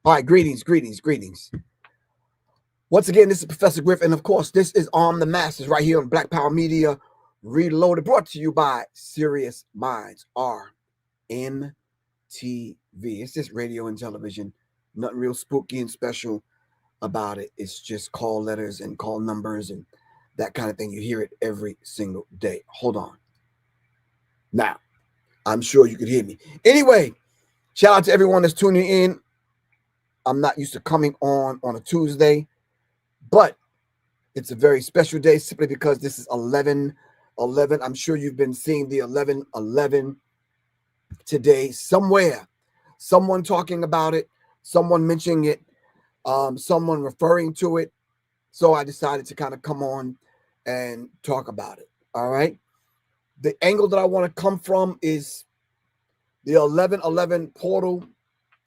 All right, greetings. Once again, this is Professor Griff, and of course, this is On the Masses right here on Black Power Media Reloaded, brought to you by Serious Minds, RMTV. It's just radio and television, nothing real spooky and special about it. It's just call letters and call numbers and that kind of thing. You hear it every single day. Hold on. Now, I'm sure you could hear me. Anyway, shout out to everyone that's tuning in. I'm not used to coming on a Tuesday, but it's a very special day simply because this is 11/11. I'm sure you've been seeing the 11/11 today somewhere. Someone talking about it, someone mentioning it, someone referring to it. So I decided to kind of come on and talk about it. All right. The angle that I want to come from is the 11/11 portal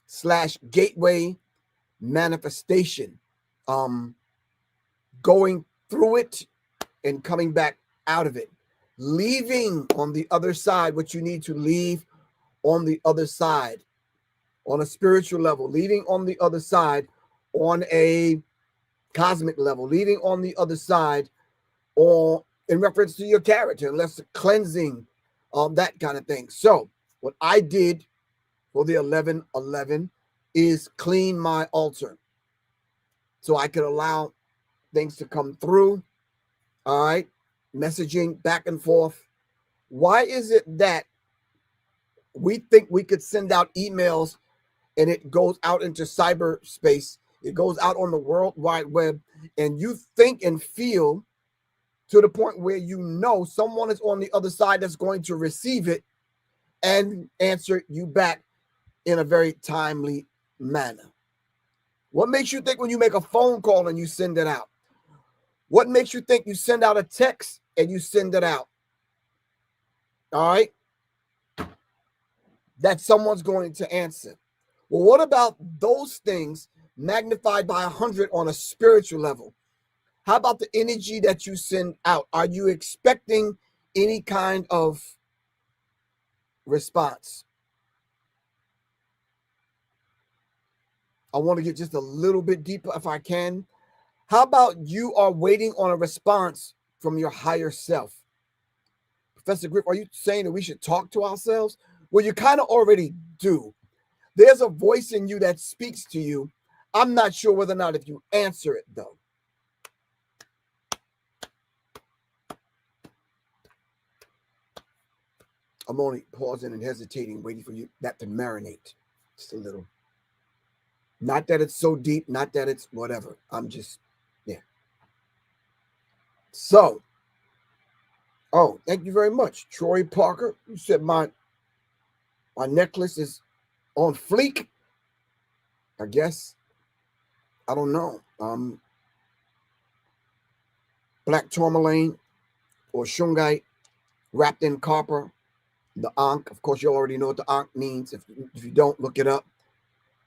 / gateway manifestation. Going through it and coming back out of it, leaving on the other side what you need to leave on the other side on a spiritual level, leaving on the other side on a cosmic level, leaving on the other side or in reference to your character, unless cleansing, that kind of thing. So what I did for the 11/11 is clean my altar so I could allow things to come through. All right. Messaging back and forth. Why is it that we think we could send out emails and it goes out into cyberspace? It goes out on the World Wide Web, and you think and feel to the point where you know someone is on the other side that's going to receive it and answer you back in a very timely manner. What makes you think when you make a phone call and you send it out? What makes you think you send out a text and you send it out? All right. That someone's going to answer. Well, what about those things magnified by 100 on a spiritual level? How about the energy that you send out? Are you expecting any kind of response? I want to get just a little bit deeper if I can. How about you are waiting on a response from your higher self? Professor Griff, are you saying that we should talk to ourselves? Well, you kind of already do. There's a voice in you that speaks to you. I'm not sure whether or not if you answer it, though. I'm only pausing and hesitating, waiting for you that to marinate just a little. Not that it's so deep, not that it's whatever. I'm just, yeah. So, oh, thank you very much, Troy Parker. You said my necklace is on fleek. I guess. I don't know. Black tourmaline or shungite wrapped in copper. The Ankh, of course, you already know what the Ankh means. If you don't, look it up.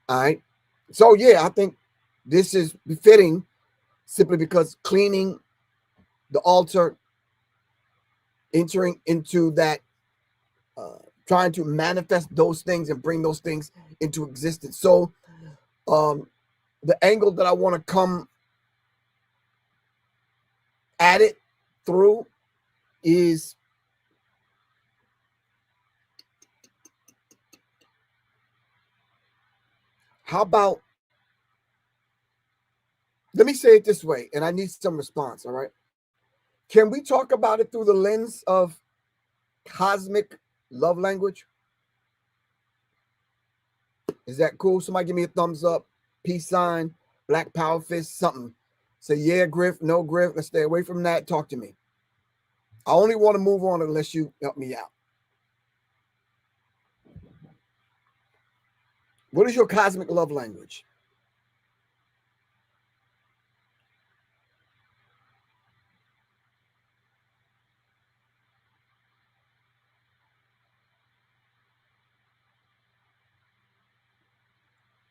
All right. So, yeah, I think this is befitting simply because cleaning the altar, entering into that, trying to manifest those things and bring those things into existence. So, the angle that I want to come at it through is how about, let me say it this way, and I need some response, all right? Can we talk about it through the lens of cosmic love language? Is that cool? Somebody give me a thumbs up, peace sign, black power fist, something. Say, yeah, Griff, no, Griff. Let's stay away from that. Talk to me. I only want to move on unless you help me out. What is your cosmic love language?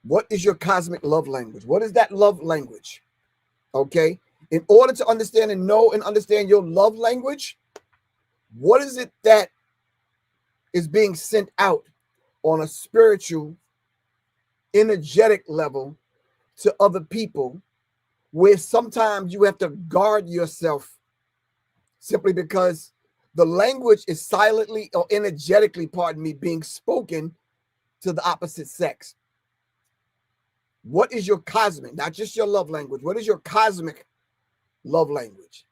What is your cosmic love language? What is that love language? Okay. In order to understand and know and understand your love language, what is it that is being sent out on a spiritual energetic level to other people, where sometimes you have to guard yourself simply because the language is silently or energetically, pardon me, being spoken to the opposite sex. What is your cosmic, not just your love language, what is your cosmic love language?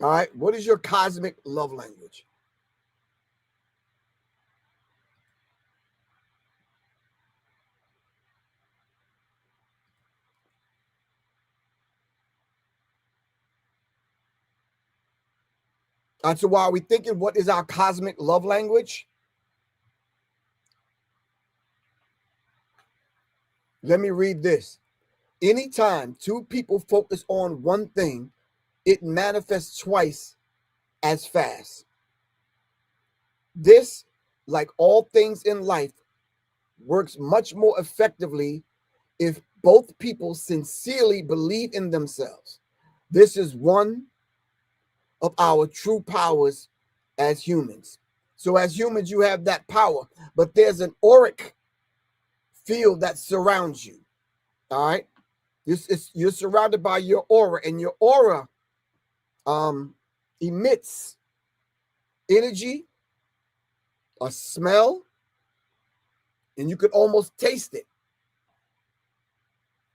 All right, what is your cosmic love language? So while we're thinking, what is our cosmic love language? Let me read this. Anytime two people focus on one thing, it manifests twice as fast. This, like all things in life, works much more effectively if both people sincerely believe in themselves. This is one of our true powers as humans. So as humans, you have that power, but there's an auric field that surrounds you. All right. You're surrounded by your aura, and your aura emits energy, a smell, and you could almost taste it.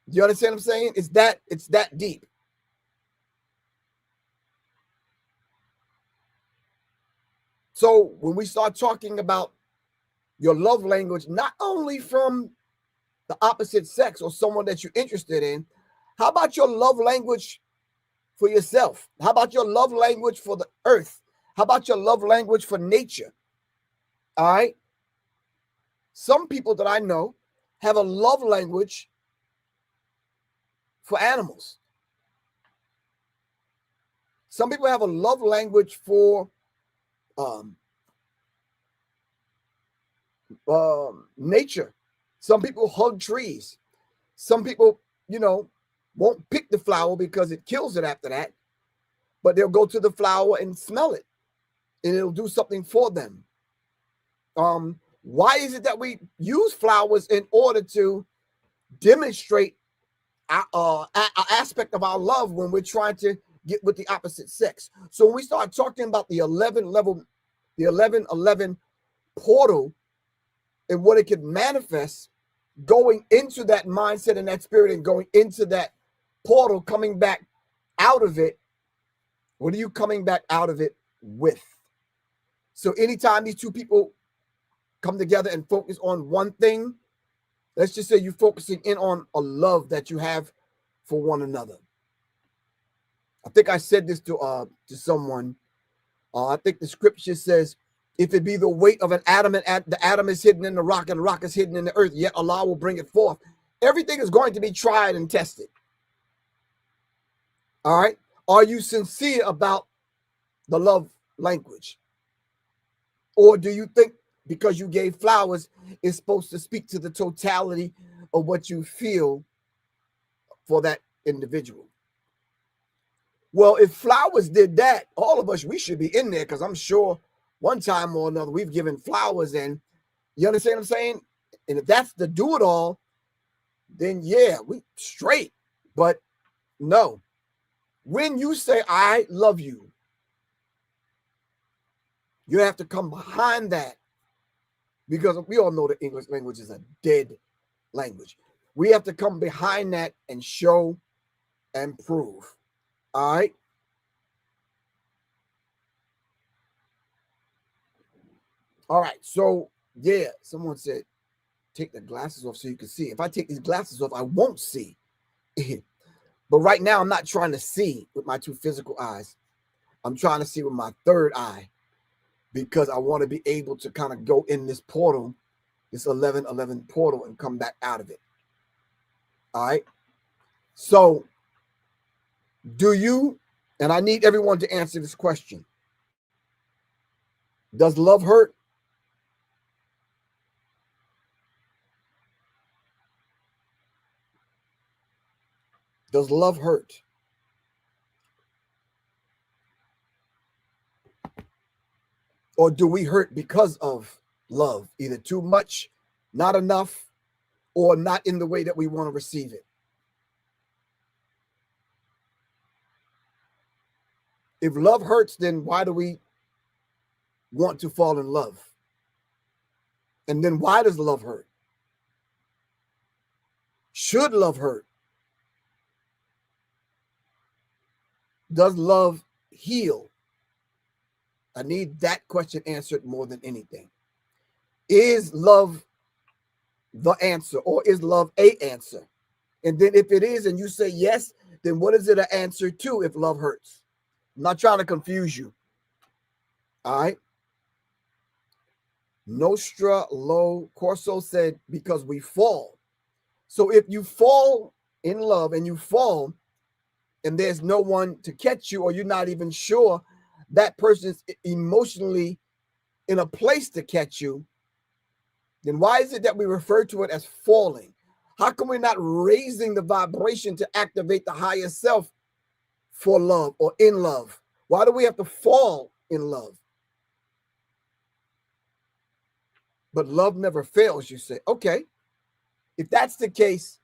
Do you understand what I'm saying? It's that deep. So when we start talking about your love language, not only from the opposite sex or someone that you're interested in, how about your love language for yourself? How about your love language for the earth? How about your love language for nature? All right. Some people that I know have a love language for animals. Some people have a love language for nature. Some people hug trees. Some people, won't pick the flower because it kills it after that, but they'll go to the flower and smell it, and it'll do something for them. Why is it that we use flowers in order to demonstrate an aspect of our love when we're trying to get with the opposite sex? So when we start talking about the 1111 portal and what it can manifest, going into that mindset and that spirit and going into that portal, coming back out of it, what are you coming back out of it with? So anytime these two people come together and focus on one thing, let's just say you're focusing in on a love that you have for one another. I think I said this to someone. I think the scripture says, if it be the weight of an atom, and the atom is hidden in the rock, and the rock is hidden in the earth, yet Allah will bring it forth. Everything is going to be tried and tested. All right. Are you sincere about the love language? Or do you think because you gave flowers, it's supposed to speak to the totality of what you feel for that individual? Well, if flowers did that, all of us, we should be in there, because I'm sure one time or another we've given flowers, and you understand what I'm saying? And if that's the do-it-all, then yeah, we straight. But no, when you say I love you, you have to come behind that, because we all know the English language is a dead language. We have to come behind that and show and prove. All right. All right. So yeah, someone said, take the glasses off so you can see. If I take these glasses off, I won't see. But right now, I'm not trying to see with my two physical eyes. I'm trying to see with my third eye, because I want to be able to kind of go in this portal, this 1111 portal, and come back out of it. All right. So do you, and I need everyone to answer this question, does love hurt? Does love hurt? Or do we hurt because of love, either too much, not enough, or not in the way that we want to receive it. If love hurts, then why do we want to fall in love? And then why does love hurt? Should love hurt? Does love heal? I need that question answered more than anything. Is love the answer, or is love a answer? And then if it is, and you say yes, then what is it an answer to if love hurts? I'm not trying to confuse you. All right. Nostra Lo Corso said, because we fall. So if you fall in love and you fall and there's no one to catch you, or you're not even sure that person's emotionally in a place to catch you, then why is it that we refer to it as falling? How come we're not raising the vibration to activate the higher self for love or in love? Why do we have to fall in love? But love never fails, you say. Okay, if that's the case,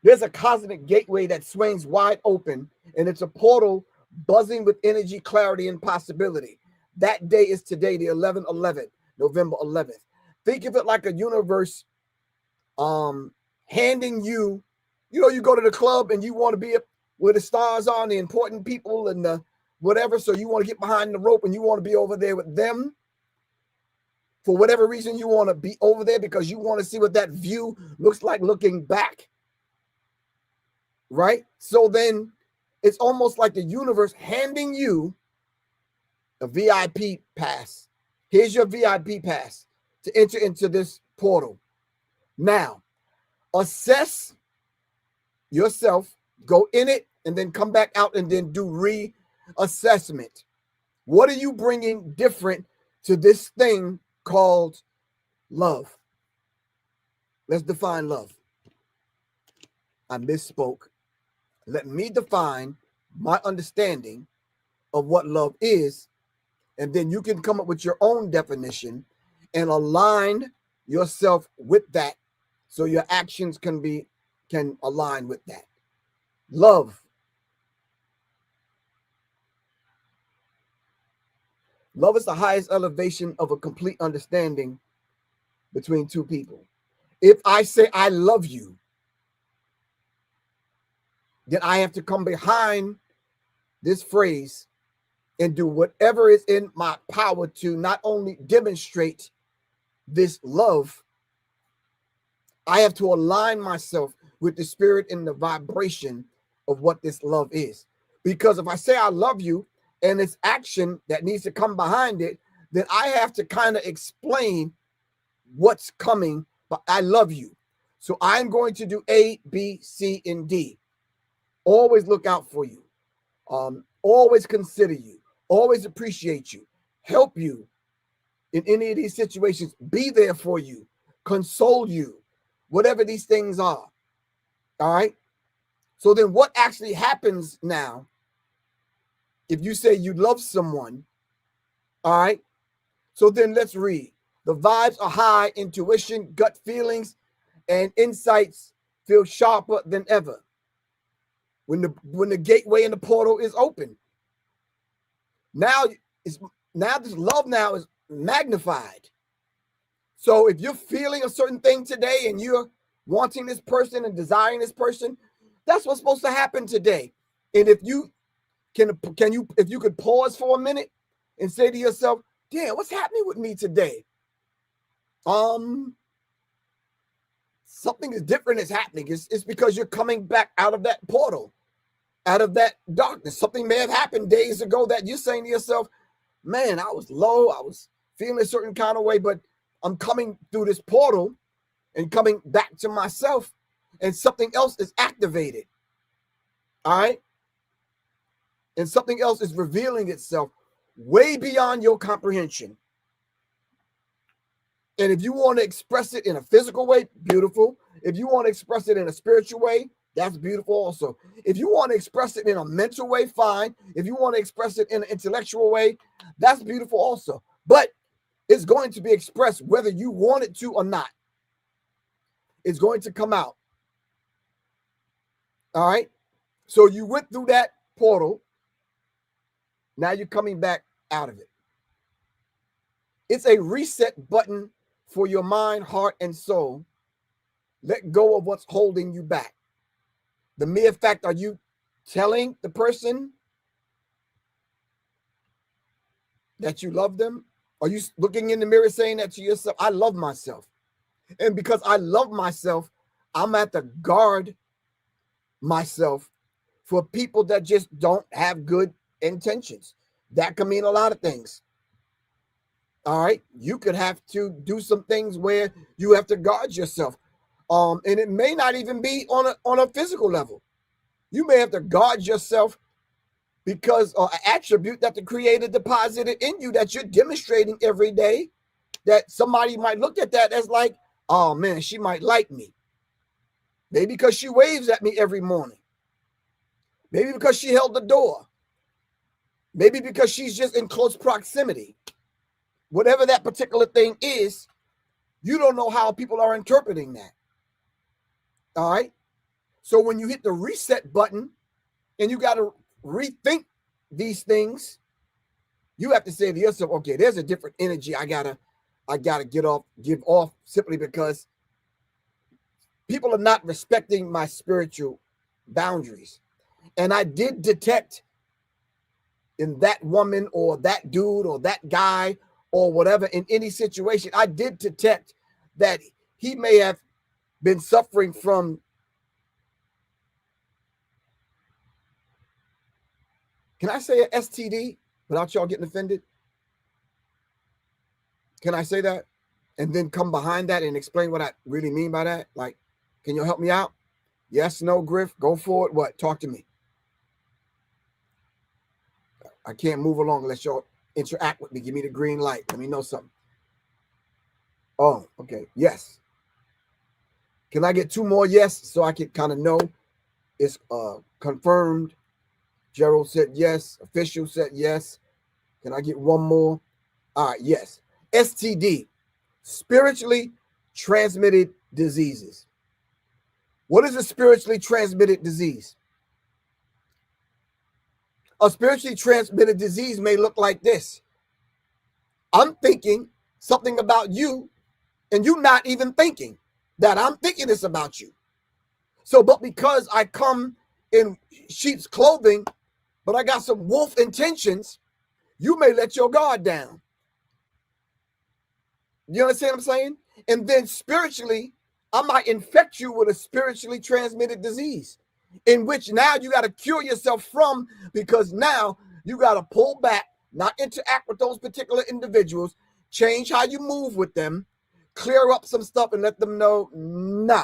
there's a cosmic gateway that swings wide open, and it's a portal buzzing with energy, clarity, and possibility. That day is today, the 11/11, November 11th. Think of it like a universe handing you, you go to the club and you want to be where the stars are and the important people and the whatever, so you want to get behind the rope and you want to be over there with them. For whatever reason, you want to be over there because you want to see what that view looks like looking back. Right? So then it's almost like the universe handing you a VIP pass. Here's your VIP pass to enter into this portal. Now, assess yourself, go in it, and then come back out and then do reassessment. What are you bringing different to this thing called love? Let's define love. I misspoke. Let me define my understanding of what love is, and then you can come up with your own definition and align yourself with that so your actions can align with that. Love. Love is the highest elevation of a complete understanding between two people. If I say I love you, then I have to come behind this phrase and do whatever is in my power to not only demonstrate this love, I have to align myself with the spirit and the vibration of what this love is. Because if I say I love you and it's action that needs to come behind it, then I have to kind of explain what's coming, but I love you. So I'm going to do A, B, C, and D. Always look out for you. Always consider you. Always appreciate you. Help you in any of these situations. Be there for you. Console you. Whatever these things are. All right? So then what actually happens now if you say you love someone? All right? So then let's read. The vibes are high, intuition, gut feelings, and insights feel sharper than ever. When the gateway and the portal is open. Now this love now is magnified. So if you're feeling a certain thing today and you're wanting this person and desiring this person, that's what's supposed to happen today. And if you could pause for a minute and say to yourself, damn, what's happening with me today? Something is different is happening. It's because you're coming back out of that portal, out of that darkness. Something may have happened days ago that you're saying to yourself, man, I was low. I was feeling a certain kind of way, but I'm coming through this portal and coming back to myself, and something else is activated. All right. And something else is revealing itself way beyond your comprehension. And if you want to express it in a physical way, beautiful. If you want to express it in a spiritual way, that's beautiful also. If you want to express it in a mental way, fine. If you want to express it in an intellectual way, that's beautiful also. but it's going to be expressed whether you want it to or not. It's going to come out. All right. So you went through that portal. Now you're coming back out of it. It's a reset button for your mind, heart, and soul. Let go of what's holding you back. The mere fact, are you telling the person that you love them? Are you looking in the mirror saying that to yourself? I love myself. And because I love myself, I'm at the guard myself for people that just don't have good intentions. That can mean a lot of things. All right. You could have to do some things where you have to guard yourself. And it may not even be on a physical level. You may have to guard yourself because an attribute that the Creator deposited in you that you're demonstrating every day, that somebody might look at that as like, oh man, she might like me. Maybe because she waves at me every morning. Maybe because she held the door. Maybe because she's just in close proximity. Whatever that particular thing is, you don't know how people are interpreting that. All right. So when you hit the reset button and you got to rethink these things, you have to say to yourself, okay, there's a different energy I gotta give off simply because people are not respecting my spiritual boundaries. And I did detect in that woman or that dude or that guy or whatever, in any situation, I did detect that he may have been suffering from can I say an STD without y'all getting offended? Can I say that? And then come behind that and explain what I really mean by that? Like, can you help me out? Yes, no, Griff, go for it. What? Talk to me. I can't move along unless y'all interact with me. Give me the green light. Let me know something. Oh, okay. Yes. Can I get 2 more yes so I can kind of know it's confirmed? Gerald said yes. Official said yes. Can I get 1 more? All right, yes. STD, spiritually transmitted diseases. What is a spiritually transmitted disease? A spiritually transmitted disease may look like this. I'm thinking something about you, and you not even thinking that I'm thinking this about you. So, but because I come in sheep's clothing, but I got some wolf intentions, you may let your guard down. You understand what I'm saying? And then spiritually, I might infect you with a spiritually transmitted disease in which now you got to cure yourself from, because now you got to pull back, not interact with those particular individuals, change how you move with them, clear up some stuff and let them know, nah,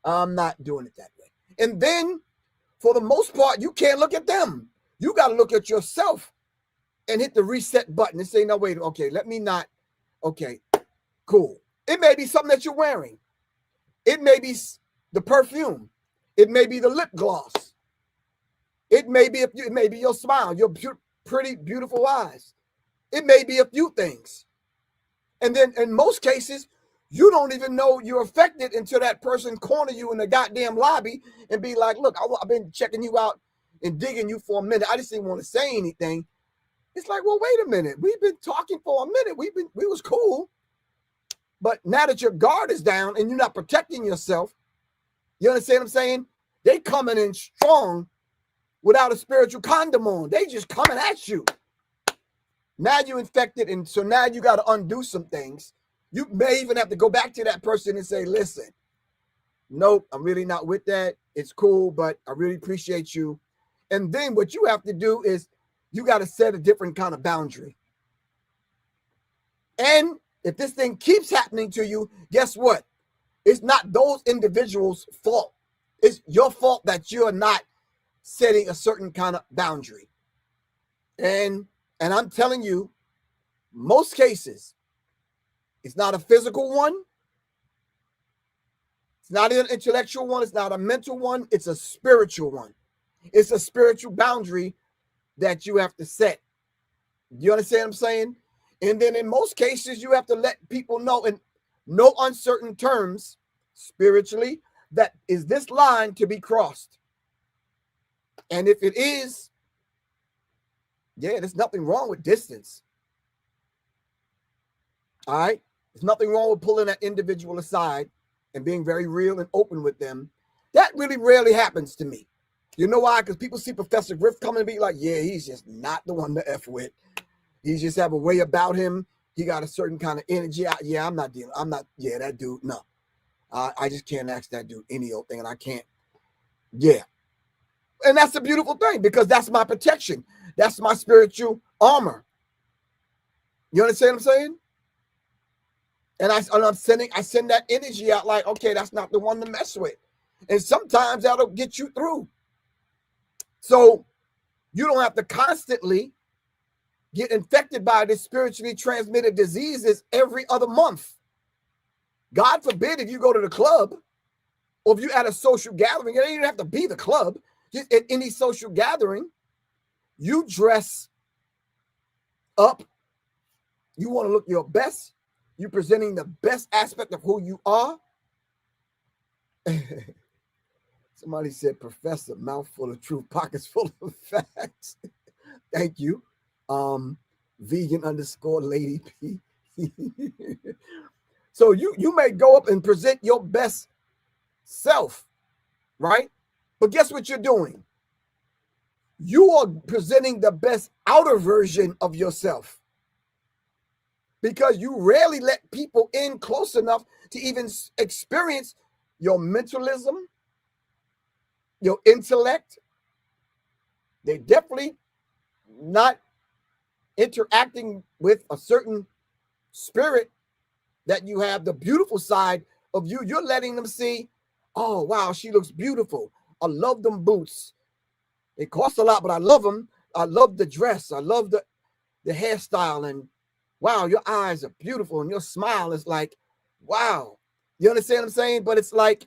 I'm not doing it that way. And then for the most part, you can't look at them. You got to look at yourself and hit the reset button and say, no, wait, okay, let me not, okay, cool. It may be something that you're wearing. It may be the perfume. It may be the lip gloss. It may be your smile, your pretty, beautiful eyes. It may be a few things. And then in most cases, you don't even know you're affected until that person corner you in the goddamn lobby and be like, look, I've been checking you out and digging you for a minute. I just didn't want to say anything. It's like, well, wait a minute. We've been talking for a minute. We was cool. But now that your guard is down and you're not protecting yourself, you understand what I'm saying? They coming in strong without a spiritual condom on. They just coming at you. Now you infected, and so now you got to undo some things. You may even have to go back to that person and say, listen, nope, I'm really not with that. It's cool, but I really appreciate you. And then what you have to do is you got to set a different kind of boundary. And if this thing keeps happening to you, guess what? It's not those individuals' fault. It's your fault that you're not setting a certain kind of boundary. And I'm telling you, most cases, it's not a physical one. It's not an intellectual one. It's not a mental one. It's a spiritual one. It's a spiritual boundary that you have to set. You understand what I'm saying? And then in most cases, you have to let people know in no uncertain terms, spiritually, that is this line to be crossed. And if it is, yeah, there's nothing wrong with distance. All right? There's nothing wrong with pulling that individual aside and being very real and open with them. That really rarely happens to me. You know why? Because people see Professor Griff coming and be like, yeah, he's just not the one to F with. He just have a way about him. He got a certain kind of energy. Yeah, I'm not dealing. I'm not, yeah, that dude, no. I just can't ask that dude any old thing, and I can't. Yeah. And that's a beautiful thing, because that's my protection. That's my spiritual armor. You understand what I'm saying? And I send that energy out like, okay, that's not the one to mess with. And sometimes that'll get you through. So you don't have to constantly get infected by the spiritually transmitted diseases every other month. God forbid if you go to the club, or if you're at a social gathering, it doesn't even have to be the club. Just at any social gathering, you dress up. You want to look your best. You're presenting the best aspect of who you are. Somebody said, Professor, mouthful of truth, pockets full of facts. Thank you. Vegan_lady P. So you may go up and present your best self, right? But guess what you're doing? You are presenting the best outer version of yourself, because you rarely let people in close enough to even experience your mentalism, your intellect. They're definitely not interacting with a certain spirit that you have, the beautiful side of you. You're letting them see, oh, wow, she looks beautiful. I love them boots. It costs a lot, but I love them. I love the dress. I love the hairstyle. And wow, your eyes are beautiful. And your smile is like, wow. You understand what I'm saying? But it's like,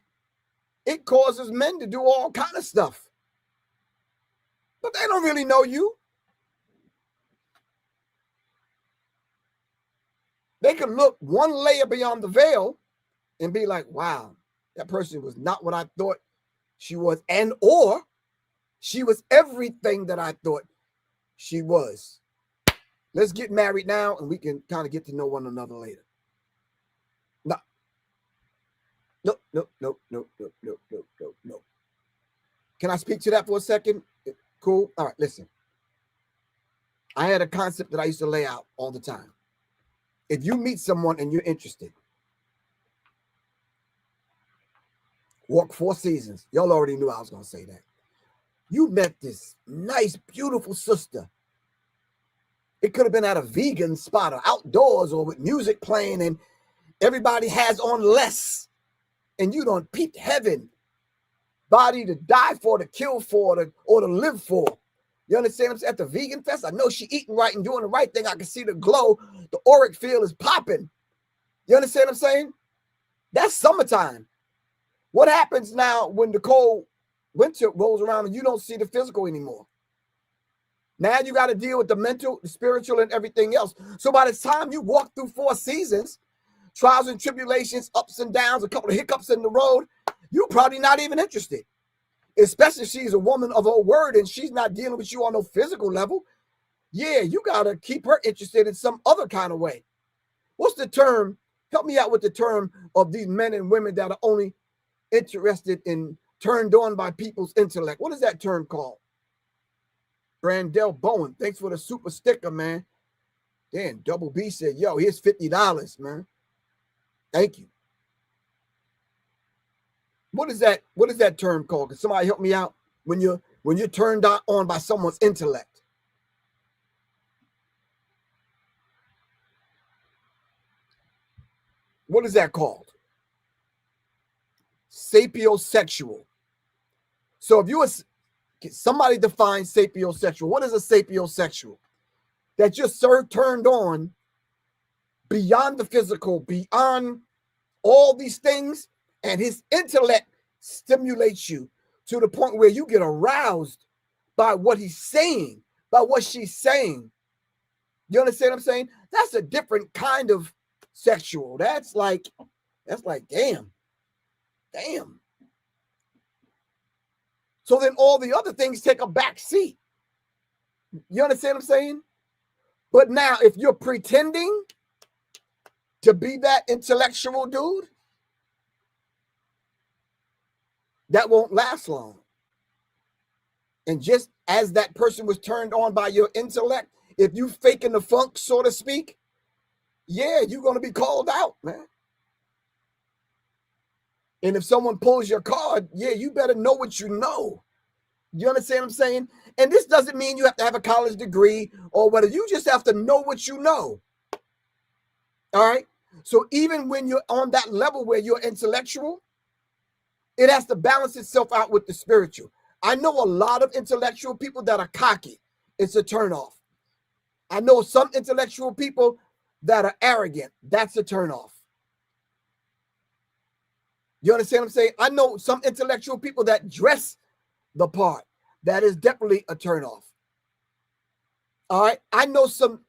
it causes men to do all kind of stuff. But they don't really know you. They can look one layer beyond the veil and be like, wow, that person was not what I thought she was. And or she was everything that I thought she was. Let's get married now and we can kind of get to know one another later. No. No. Can I speak to that for a second? Cool. All right, listen. I had a concept that I used to lay out all the time. If you meet someone and you're interested, walk 4 seasons. Y'all already knew I was going to say that. You met this nice, beautiful sister. It could have been at a vegan spot or outdoors or with music playing, and everybody has on less. And you done peeped heaven. Body to die for, to kill for, or to live for. You understand what I'm saying? At the vegan fest, I know she eating right and doing the right thing. I can see the glow. The auric field is popping. You understand what I'm saying? That's summertime. What happens now when the cold winter rolls around and you don't see the physical anymore? Now you got to deal with the mental, the spiritual, and everything else. So by the time you walk through 4 seasons, trials and tribulations, ups and downs, a couple of hiccups in the road, you're probably not even interested. Especially if she's a woman of her word and she's not dealing with you on no physical level. Yeah, you got to keep her interested in some other kind of way. What's the term? Help me out with the term of these men and women that are only interested in, turned on by people's intellect. What is that term called? Brandell Bowen, thanks for the super sticker, man. Damn, Double B said, yo, here's $50, man. Thank you. What is that term called? Can somebody help me out? When you're turned on by someone's intellect. What is that called? Sapiosexual. So if you were, somebody define sapiosexual. What is a sapiosexual? That you're turned on beyond the physical, beyond all these things, and his intellect stimulates you to the point where you get aroused by what he's saying, by what she's saying. You understand what I'm saying? That's a different kind of sexual. That's like, damn. So then all the other things take a back seat. You understand what I'm saying? But now, if you're pretending to be that intellectual dude, that won't last long. And just as that person was turned on by your intellect, if you faking the funk, so to speak, yeah, you're going to be called out, man. And if someone pulls your card, yeah, you better know what you know. You understand what I'm saying? And this doesn't mean you have to have a college degree or whether you just have to know what you know. All right. So even when you're on that level where you're intellectual, it has to balance itself out with the spiritual. I know a lot of intellectual people that are cocky. It's a turnoff. I know some intellectual people that are arrogant. That's a turnoff. You understand what I'm saying? I know some intellectual people that dress the part. That is definitely a turnoff. All right. I know some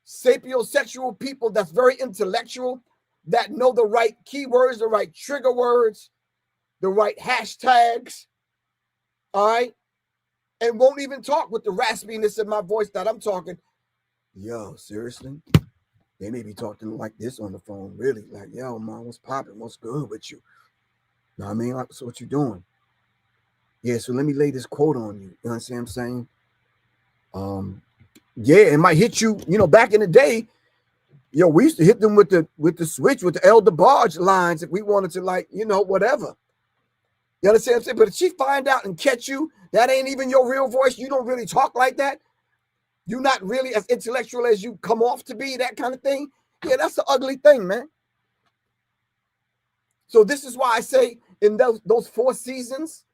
sapiosexual people that's very intellectual that know the right keywords, the right trigger words, the right hashtags. All right. And won't even talk with the raspiness in my voice that I'm talking. Yo, seriously? They may be talking like this on the phone, really. Like, yo, man, what's popping? What's good with you? Know what I mean? Like, so what you doing? Yeah, so let me lay this quote on you. You understand what I'm saying? Yeah, it might hit you. You know, back in the day, we used to hit them with the switch, with the elder barge lines if we wanted to, like, whatever. You understand what I'm saying? But if she find out and catch you, that ain't even your real voice. You don't really talk like that. You're not really as intellectual as you come off to be, that kind of thing. Yeah, that's an ugly thing, man. So this is why I say in those 4 seasons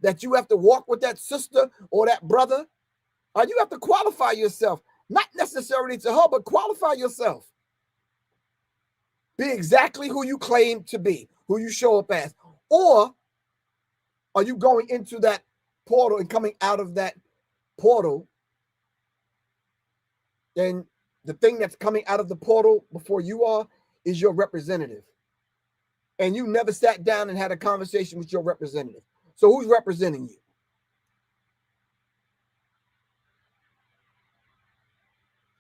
that you have to walk with that sister or that brother, you have to qualify yourself. Not necessarily to her, but qualify yourself. Be exactly who you claim to be, who you show up as. Or are you going into that portal and coming out of that portal? And the thing that's coming out of the portal before you are is your representative. And you never sat down and had a conversation with your representative. So who's representing you?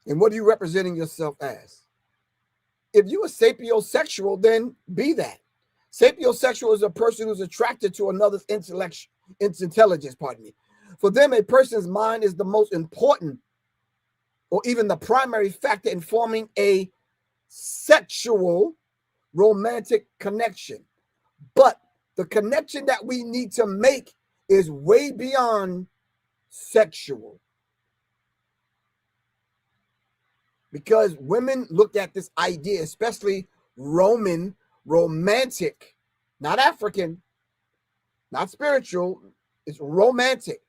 And what are you representing yourself as? If you are sapiosexual, then be that. Sapiosexual is a person who's attracted to another's intelligence, pardon me. For them, a person's mind is the most important or even the primary factor in forming a sexual romantic connection. But the connection that we need to make is way beyond sexual. Because women look at this idea, especially Roman, romantic, not African, not spiritual, it's romantic.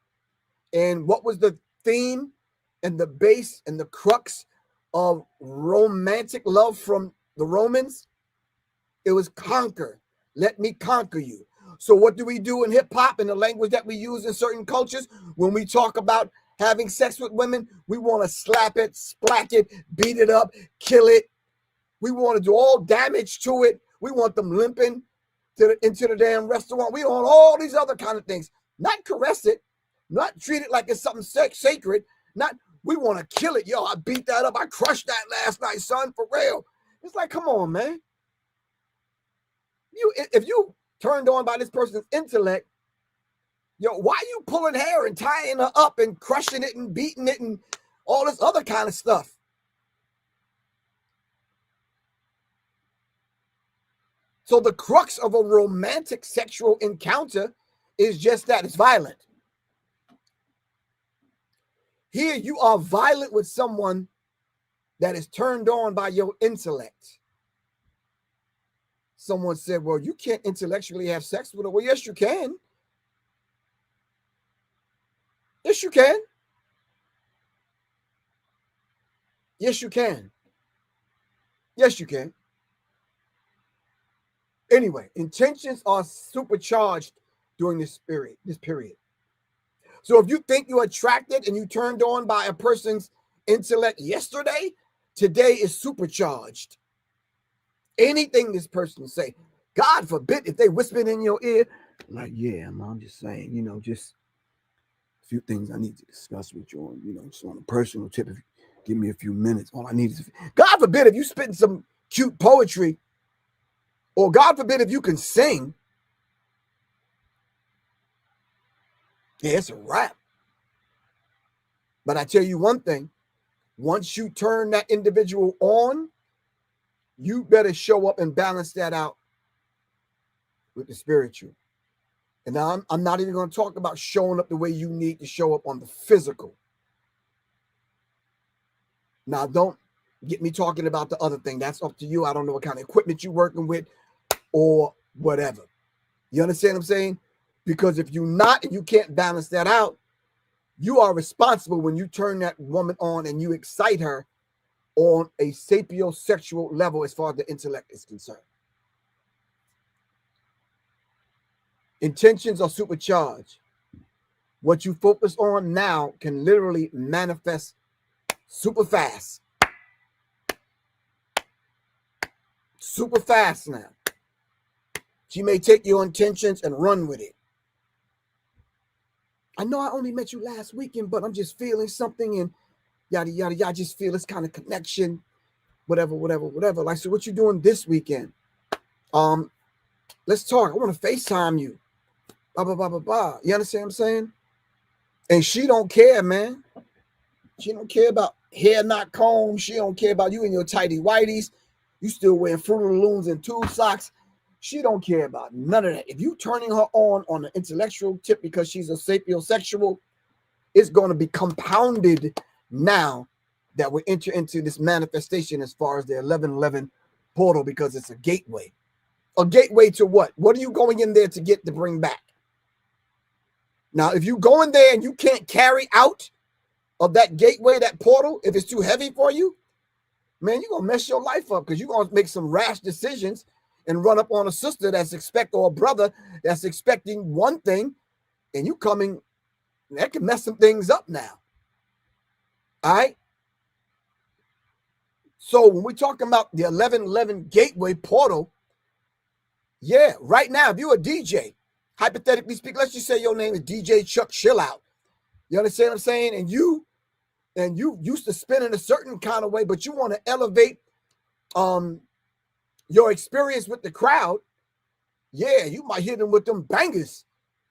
And what was the theme and the base and the crux of romantic love from the Romans? It was conquer. Let me conquer you. So what do we do in hip hop and the language that we use in certain cultures? When we talk about having sex with women, we want to slap it, splack it, beat it up, kill it. We want to do all damage to it. We want them limping into the damn restaurant. We want all these other kind of things. Not caress it, not treat it like it's something sacred. Not, we want to kill it. Yo, I beat that up. I crushed that last night, son, for real. It's like, come on, man. If you turned on by this person's intellect, why are you pulling hair and tying her up and crushing it and beating it and all this other kind of stuff? So the crux of a romantic sexual encounter is just that. It's violent. Here you are violent with someone that is turned on by your intellect. Someone said, well, you can't intellectually have sex with her. Well, yes, you can. Yes, you can. Yes, you can. Yes, you can. Anyway, intentions are supercharged during this period. So if you think you're attracted and you turned on by a person's intellect yesterday, today is supercharged. Anything this person say, God forbid if they whisper in your ear, like, yeah, I'm just saying, just a few things I need to discuss with you on, just on a personal tip. If you give me a few minutes, all I need is, God forbid if you spitting some cute poetry, or God forbid if you can sing, yeah, it's a wrap. But I tell you one thing, once you turn that individual on, you better show up and balance that out with the spiritual. And now I'm not even going to talk about showing up the way you need to show up on the physical. Now, don't get me talking about the other thing. That's up to you. I don't know what kind of equipment you're working with or whatever. You understand what I'm saying? Because if you're not and you can't balance that out, you are responsible when you turn that woman on and you excite her on a sapiosexual level as far as the intellect is concerned. Intentions are supercharged. What you focus on now can literally manifest super fast. Super fast now. She may take your intentions and run with it. I know I only met you last weekend, but I'm just feeling something and yada, yada, yada. I just feel this kind of connection, whatever. Like, so what you doing this weekend? Let's talk. I want to FaceTime you. Blah, blah, blah, blah, blah. You understand what I'm saying? And she don't care, man. She don't care about hair not combed. She don't care about you and your tighty whities. You still wearing Fruit of the Looms and tube socks. She don't care about none of that. If you turning her on the intellectual tip because she's a sapiosexual, it's going to be compounded now that we enter into this manifestation as far as the 1111 portal, because it's a gateway. A gateway to what? What are you going in there to get to bring back? Now, if you go in there and you can't carry out of that gateway, that portal, if it's too heavy for you, man, you're going to mess your life up, because you're going to make some rash decisions and run up on a sister or a brother that's expecting one thing, and you coming, that can mess some things up now. All right? So when we're talking about the 1111 gateway portal, yeah, right now, if you're a DJ, hypothetically speaking, let's just say your name is DJ Chuck Chill Out. You understand what I'm saying? And you used to spin in a certain kind of way, but you want to elevate your experience with the crowd. Yeah, you might hit them with them bangers.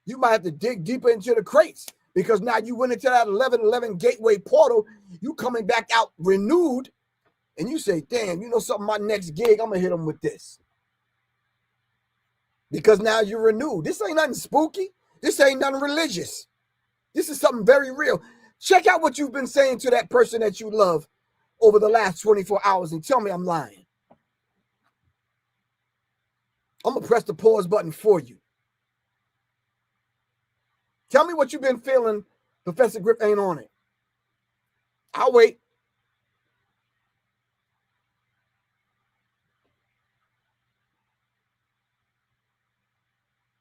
You might have to dig deeper into the crates, because now you went into that 1111 gateway portal. You coming back out renewed, and you say, damn, you know something, my next gig, I'm going to hit them with this. Because now you're renewed. This ain't nothing spooky. This ain't nothing religious. This is something very real. Check out what you've been saying to that person that you love over the last 24 hours and tell me I'm lying. I'm going to press the pause button for you. Tell me what you've been feeling. Professor Griff ain't on it. I'll wait.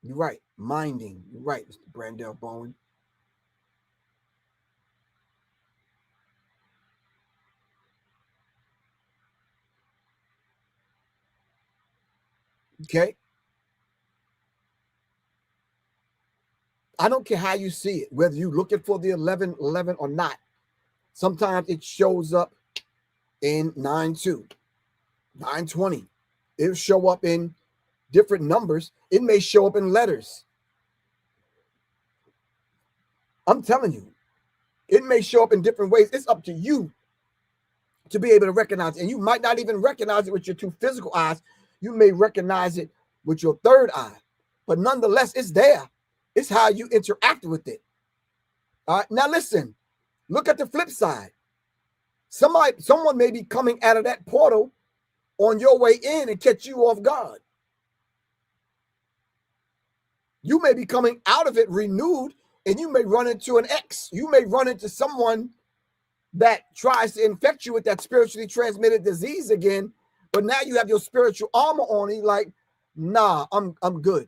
You're right. Minding. You're right, Mr. Brandell Bowen. Okay. I don't care how you see it, whether you're looking for the 1111 or not. Sometimes it shows up in 9-2, 920. It'll show up in different numbers. It may show up in letters. I'm telling you, it may show up in different ways. It's up to you to be able to recognize it. And you might not even recognize it with your two physical eyes. You may recognize it with your third eye. But nonetheless, it's there. It's how you interact with it. All right. Now listen, look at the flip side. Someone may be coming out of that portal on your way in and catch you off guard. You may be coming out of it renewed, and you may run into an ex. You may run into someone that tries to infect you with that spiritually transmitted disease again. But now you have your spiritual armor on, and you're like, nah, I'm good.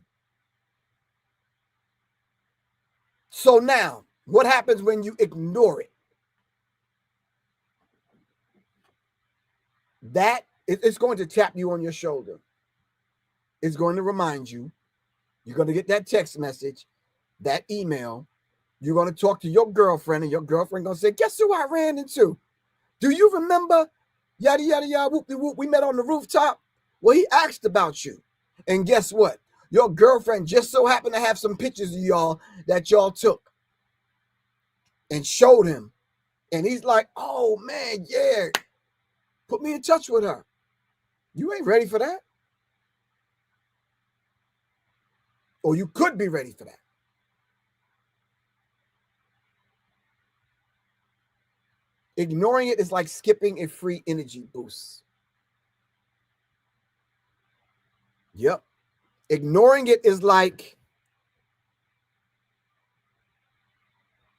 So now, what happens when you ignore it? that it's going to tap you on your shoulder. It's going to remind you. You're going to get that text message, that email. You're going to talk to your girlfriend, and your girlfriend going to say, guess who I ran into? Do you remember? Yada, yada, yada, whoop, whoop, we met on the rooftop. Well, he asked about you. And guess what? Your girlfriend just so happened to have some pictures of y'all that y'all took and showed him. And he's like, oh, man, yeah, put me in touch with her. You ain't ready for that. Or you could be ready for that. Ignoring it is like skipping a free energy boost. Yep. Ignoring it is like,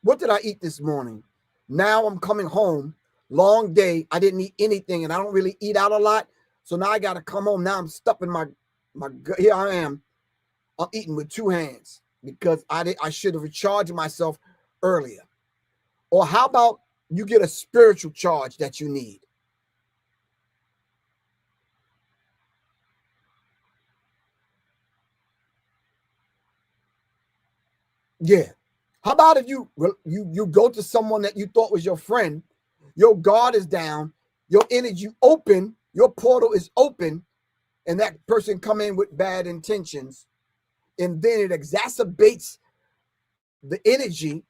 what did I eat this morning? Now I'm coming home, long day. I didn't eat anything, and I don't really eat out a lot. So now I got to come home. Now I'm stuffing my here I am. I'm eating with two hands because I should have recharged myself earlier. Or how about you get a spiritual charge that you need? Yeah. How about if you go to someone that you thought was your friend, your guard is down, your energy open, your portal is open, and that person come in with bad intentions, and then it exacerbates the energy,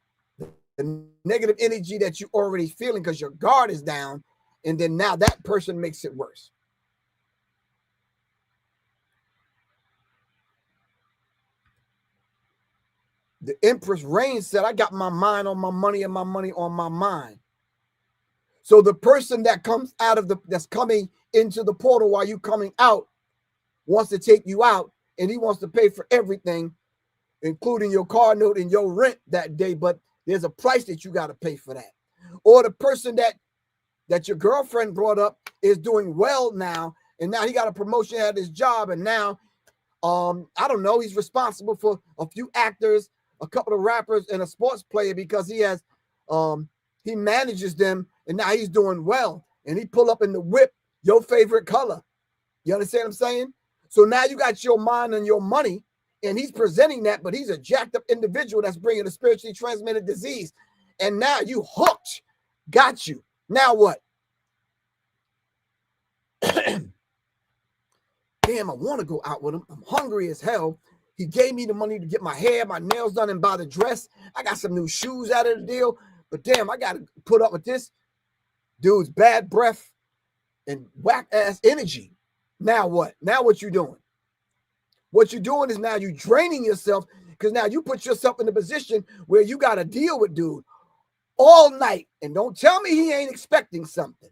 the negative energy that you're already feeling because your guard is down, and then now that person makes it worse. The Empress Reign said, I got my mind on my money and my money on my mind. So the person that comes out of that's coming into the portal while you coming out wants to take you out, and he wants to pay for everything, including your car note and your rent that day, but there's a price that you got to pay for that. Or the person that your girlfriend brought up is doing well now, and now he got a promotion at his job, and now I don't know, he's responsible for a few actors, a couple of rappers, and a sports player because he has he manages them, and now he's doing well, and he pull up in the whip, your favorite color. You understand what I'm saying? So now you got your mind and your money, and he's presenting that, but he's a jacked up individual that's bringing a spiritually transmitted disease. And now you hooked, got you. Now what? Damn, I want to go out with him. I'm hungry as hell. He gave me the money to get my hair, my nails done, and buy the dress. I got some new shoes out of the deal, but damn, I got to put up with this dude's bad breath and whack ass energy. Now what? Now what you doing? What you're doing is now you draining yourself because now you put yourself in a position where you got to deal with dude all night. And don't tell me he ain't expecting something.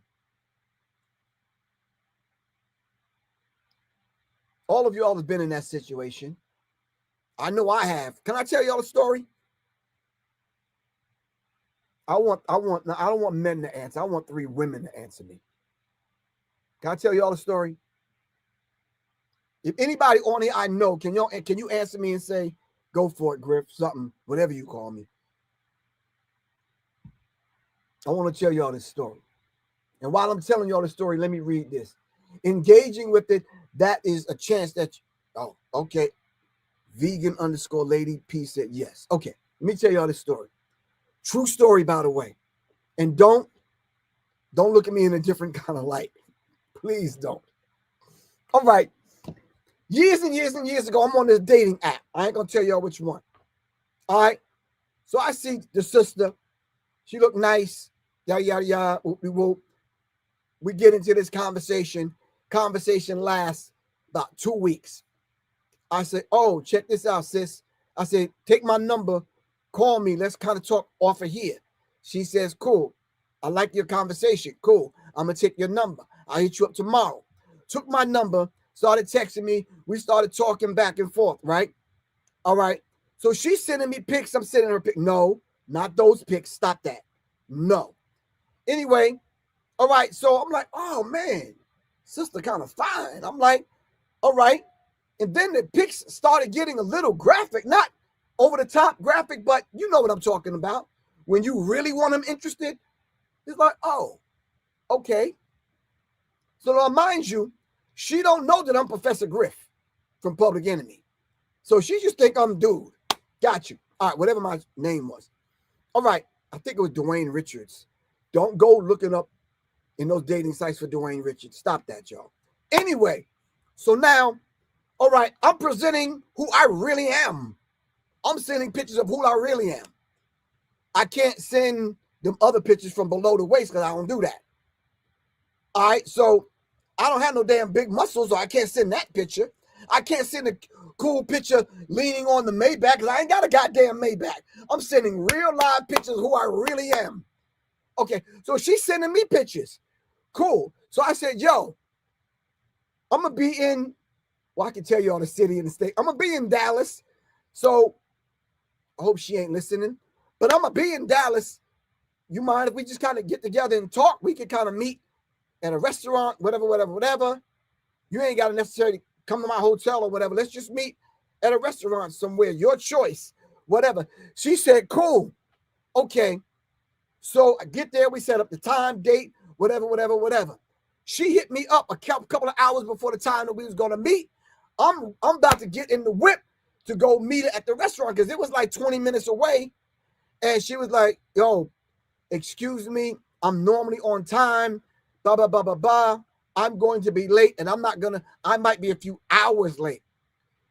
All of y'all have been in that situation. I know I have. Can I tell y'all a story? I don't want men to answer. I want 3 women to answer me. Can I tell y'all a story? If anybody on here I know, can you answer me and say, go for it, Griff, something, whatever you call me. I want to tell y'all this story. And while I'm telling y'all the story, let me read this. Engaging with it, that is a chance that, oh, okay. Vegan_lady P said yes. Okay, let me tell y'all this story. True story, by the way. And don't look at me in a different kind of light. Please don't. All right. Years and years and years ago, I'm on this dating app. I ain't going to tell y'all which one. All right. So I see the sister. She looked nice. Yada, yada, yada. We get into this conversation. Conversation lasts about 2 weeks. I said, oh, check this out, sis. I said, take my number. Call me. Let's kind of talk off of here. She says, cool. I like your conversation. Cool. I'm going to take your number. I'll hit you up tomorrow. Took my number, started texting me. We started talking back and forth, right? All right. So she's sending me pics. I'm sending her pics. No, not those pics. Stop that. No. Anyway, all right. So I'm like, oh, man, sister kind of fine. I'm like, all right. And then the pics started getting a little graphic, not over the top graphic, but you know what I'm talking about. When you really want them interested, it's like, oh, okay. So now, mind you, she don't know that I'm Professor Griff from Public Enemy. So she just think I'm dude. Got you. All right, whatever my name was. All right, I think it was Dwayne Richards. Don't go looking up in those dating sites for Dwayne Richards. Stop that, y'all. Anyway, so now, all right, I'm presenting who I really am. I'm sending pictures of who I really am. I can't send them other pictures from below the waist because I don't do that. All right, so I don't have no damn big muscles, so I can't send that picture. I can't send a cool picture leaning on the Maybach because I ain't got a goddamn Maybach. I'm sending real live pictures of who I really am. Okay, so she's sending me pictures. Cool. So I said, yo, I'm going to be in, well, I can tell you all the city and the state. I'm going to be in Dallas. So I hope she ain't listening. But I'm going to be in Dallas. You mind if we just kind of get together and talk? We can kind of meet at a restaurant, whatever. You ain't got to necessarily come to my hotel or whatever. Let's just meet at a restaurant somewhere. Your choice, whatever. She said, cool. Okay. So I get there. We set up the time, date, whatever. She hit me up a couple of hours before the time that we was going to meet. I'm about to get in the whip to go meet her at the restaurant because it was like 20 minutes away. And she was like, yo, excuse me, I'm normally on time, blah, blah, blah, blah, blah. I'm going to be late and I might be a few hours late.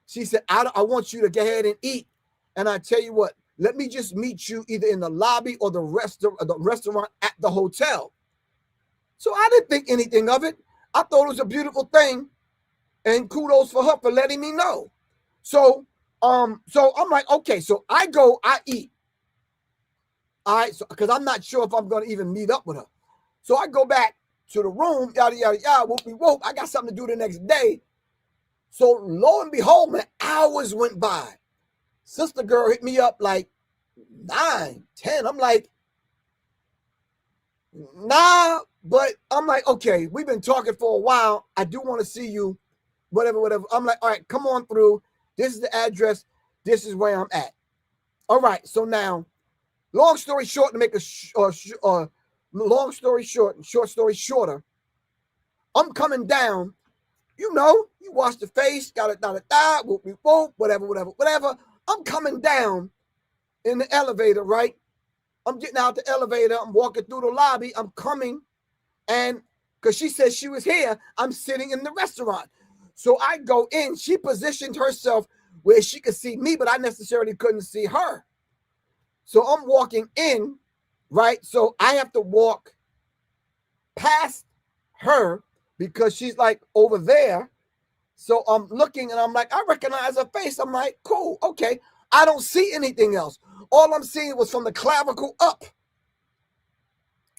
She said, I want you to go ahead and eat. And I tell you what, let me just meet you either in the lobby or the restaurant at the hotel. So I didn't think anything of it. I thought it was a beautiful thing. And kudos for her for letting me know. So I'm like, okay, so I eat. All right, so because I'm not sure if I'm going to even meet up with her. So I go back to the room, yada, yada, yada, whoop. I got something to do the next day. So lo and behold, man, hours went by. Sister girl hit me up like 9, 10. I'm like, nah, but I'm like, okay, we've been talking for a while. I do want to see you, whatever. I'm like, all right, come on through. This is the address. This is where I'm at. All right, so now, long story short, to make a long story short and short story shorter, I'm coming down. You know, you wash the face, whoop, whatever. I'm coming down in the elevator, right? I'm getting out the elevator. I'm walking through the lobby. I'm coming, and because she said she was here, I'm sitting in the restaurant. So I go in. She positioned herself where she could see me, but I necessarily couldn't see her. So I'm walking in, right? So I have to walk past her because she's like over there. So I'm looking and I'm like, I recognize her face. I'm like, cool, okay. I don't see anything else. All I'm seeing was from the clavicle up,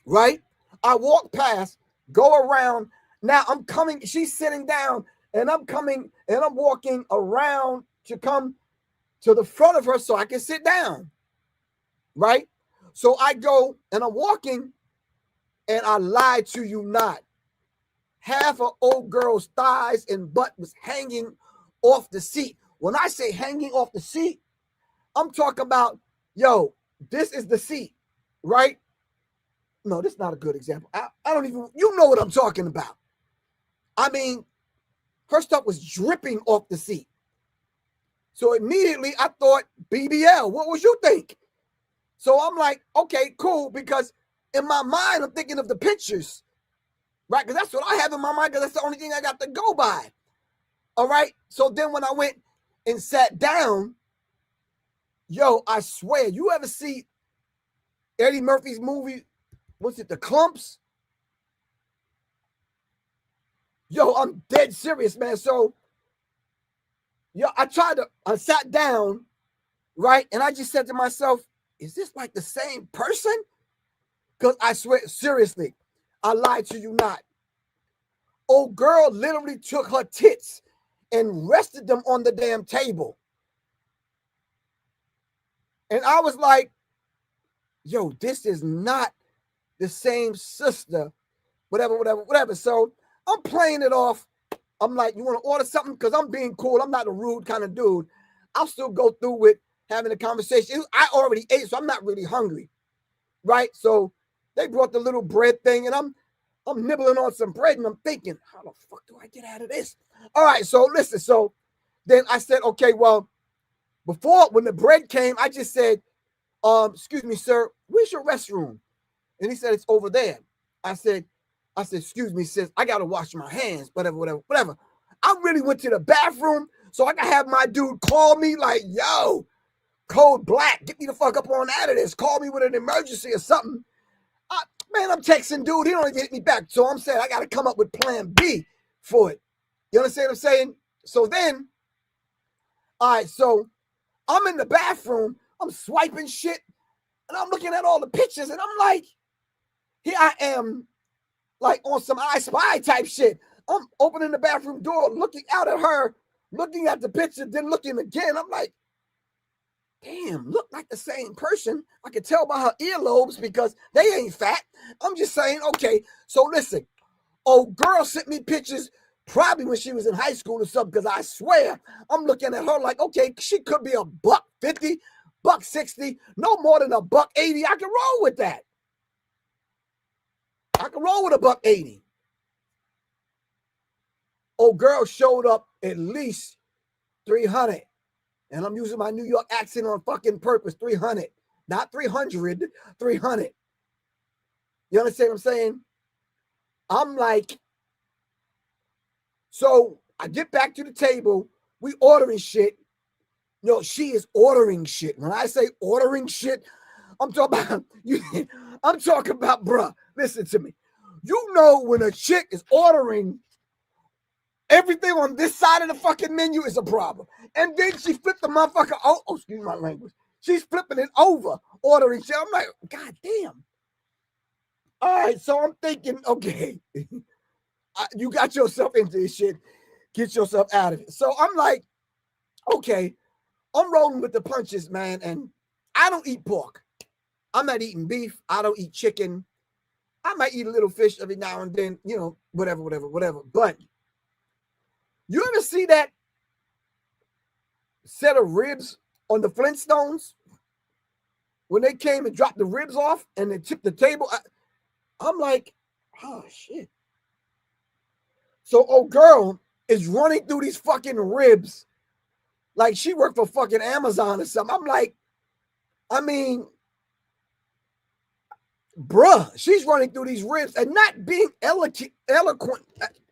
right? I walk past, go around. Now I'm coming. She's sitting down and I'm coming and I'm walking around to come to the front of her so I can sit down, right? So I go and I'm walking and I lie to you not. Half of old girl's thighs and butt was hanging off the seat. When I say hanging off the seat, I'm talking about, yo, this is the seat, right? No, this is not a good example. I don't even, you know what I'm talking about. I mean, her stuff was dripping off the seat. So immediately I thought, BBL, what would you think? So I'm like, okay, cool, because in my mind, I'm thinking of the pictures, right? Because that's what I have in my mind, because that's the only thing I got to go by. All right? So then when I went and sat down, yo, I swear, you ever see Eddie Murphy's movie? Was it The Clumps? Yo, I'm dead serious, man. So, yo, I sat down, right? And I just said to myself, is this like the same person? Because I swear, seriously, I lied to you not. Old girl literally took her tits and rested them on the damn table. And I was like, yo, this is not the same sister, whatever. So I'm playing it off. I'm like, you want to order something? Because I'm being cool. I'm not a rude kind of dude. I'll still go through with having a conversation. I already ate, so I'm not really hungry, right? So they brought the little bread thing, and I'm nibbling on some bread and I'm thinking, how the fuck do I get out of this? All right, so listen. So then I said, okay, well, before when the bread came, I just said, excuse me, sir, where's your restroom? And he said, it's over there. I said, excuse me, sis, I gotta wash my hands, whatever. I really went to the bathroom so I can have my dude call me like, yo, code black, get me the fuck up on out of this. Call me with an emergency or something. Man, I'm texting dude, he don't even hit me back. So I'm saying I gotta come up with plan B for it. You understand what I'm saying? So then, all right, so I'm in the bathroom, I'm swiping shit, and I'm looking at all the pictures, and I'm like, here I am, like on some I Spy type shit. I'm opening the bathroom door, looking out at her, looking at the picture, then looking again. I'm like, damn, look like the same person. I can tell by her earlobes because they ain't fat. I'm just saying, okay, so listen. Old girl sent me pictures probably when she was in high school or something, because I swear I'm looking at her like, okay, she could be $150, $160, no more than $180. I can roll with that. I can roll with $180. Old girl showed up at least 300. And I'm using my New York accent on fucking purpose. 300. Not 300, 300. You understand what I'm saying? I'm like, so I get back to the table. We ordering shit. No, she is ordering shit. When I say ordering shit, I'm talking about you. I'm talking about, bruh, listen to me. You know when a chick is ordering everything on this side of the fucking menu is a problem. And then she flipped the motherfucker. Oh, excuse my language. She's flipping it over, ordering shit. I'm like, God damn. All right, so I'm thinking, okay, you got yourself into this shit. Get yourself out of it. So I'm like, okay, I'm rolling with the punches, man. And I don't eat pork. I'm not eating beef. I don't eat chicken. I might eat a little fish every now and then, you know, whatever. But you ever see that set of ribs on the Flintstones when they came and dropped the ribs off and they tipped the table? I'm like, oh shit. So old girl is running through these fucking ribs like she worked for fucking Amazon or something. I'm like, I mean, bruh, she's running through these ribs and not being elegant,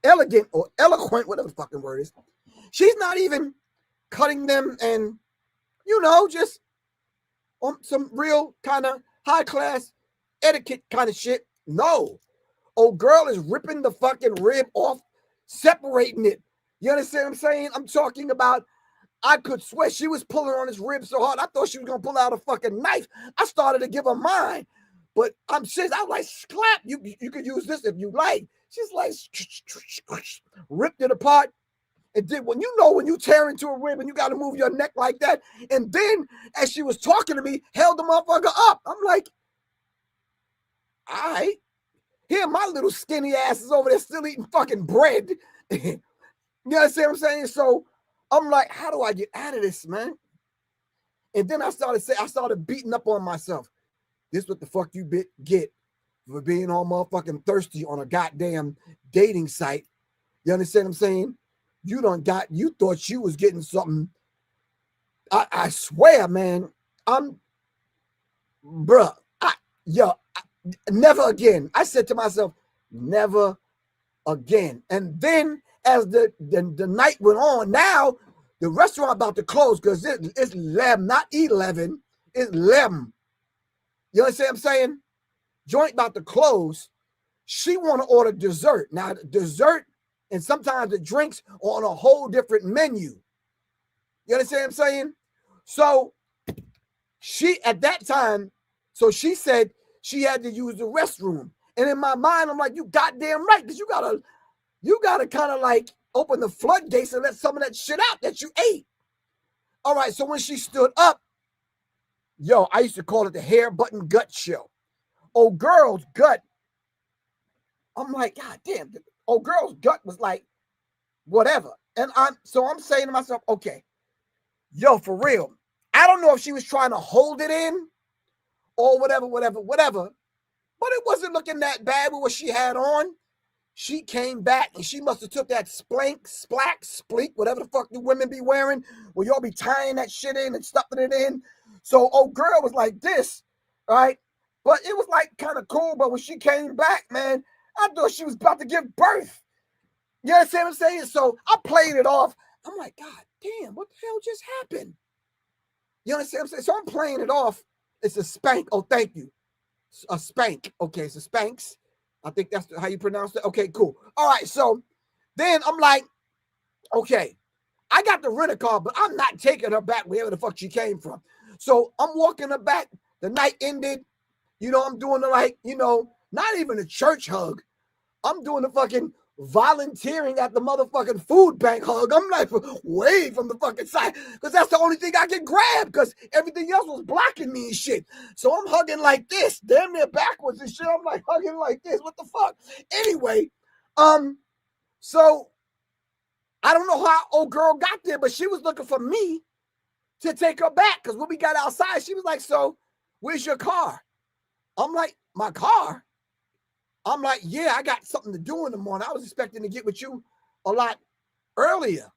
whatever the fucking word is. She's not even cutting them and, you know, just on some real kind of high class etiquette kind of shit. No. Old girl is ripping the fucking rib off, separating it. You understand what I'm saying? I'm talking about, I could swear she was pulling on his rib so hard, I thought she was going to pull out a fucking knife. I started to give her mine. But I'm serious. I was like, clap. You could use this if you like. She's like, ripped it apart. And then when you tear into a rib and you got to move your neck like that. And then as she was talking to me, held the motherfucker up. I'm like, all right. Here my little skinny ass is over there still eating fucking bread. You understand what I'm saying? So I'm like, how do I get out of this, man? And then I started beating up on myself. This what the fuck you get for being all motherfucking thirsty on a goddamn dating site. You understand what I'm saying? You thought you was getting something. I swear, man, never again. I said to myself, never again. And then as the night went on, now the restaurant about to close because it's 11, not 11, it's 11. You understand what I'm saying? Joint about to close. She want to order dessert. Now, dessert and sometimes the drinks are on a whole different menu. You understand what I'm saying? So she, at that time, so she said she had to use the restroom. And in my mind, I'm like, you goddamn right, because you gotta kind of like open the floodgates and let some of that shit out that you ate. All right, so when she stood up, yo, I used to call it the hair button gut show. Old girl's gut, I'm like, God damn, old girl's gut was like, whatever. And I'm saying to myself, okay, yo, for real. I don't know if she was trying to hold it in or whatever. But it wasn't looking that bad with what she had on. She came back and she must have took that spleak, whatever the fuck the women be wearing, where y'all be tying that shit in and stuffing it in. So old girl was like this, right? But it was like kind of cool. But when she came back, man, I thought she was about to give birth. You understand what I'm saying? So I played it off. I'm like, God damn, what the hell just happened? You understand what I'm saying? So I'm playing it off. It's a spank. Oh, thank you. A spank. Okay, it's a spanks. I think that's how you pronounce it. Okay, cool. All right, so then I'm like, okay, I got the rent a car, but I'm not taking her back wherever the fuck she came from. So I'm walking her back. The night ended. You know, I'm doing the like, you know, not even a church hug. I'm doing the fucking volunteering at the motherfucking food bank hug. I'm like way from the fucking side because that's the only thing I can grab because everything else was blocking me and shit. So I'm hugging like this, damn near backwards and shit. I'm like hugging like this. What the fuck? Anyway, so I don't know how old girl got there, but she was looking for me to take her back because when we got outside, she was like, so where's your car? I'm like, my car? I'm like, yeah, I got something to do in the morning. I was expecting to get with you a lot earlier.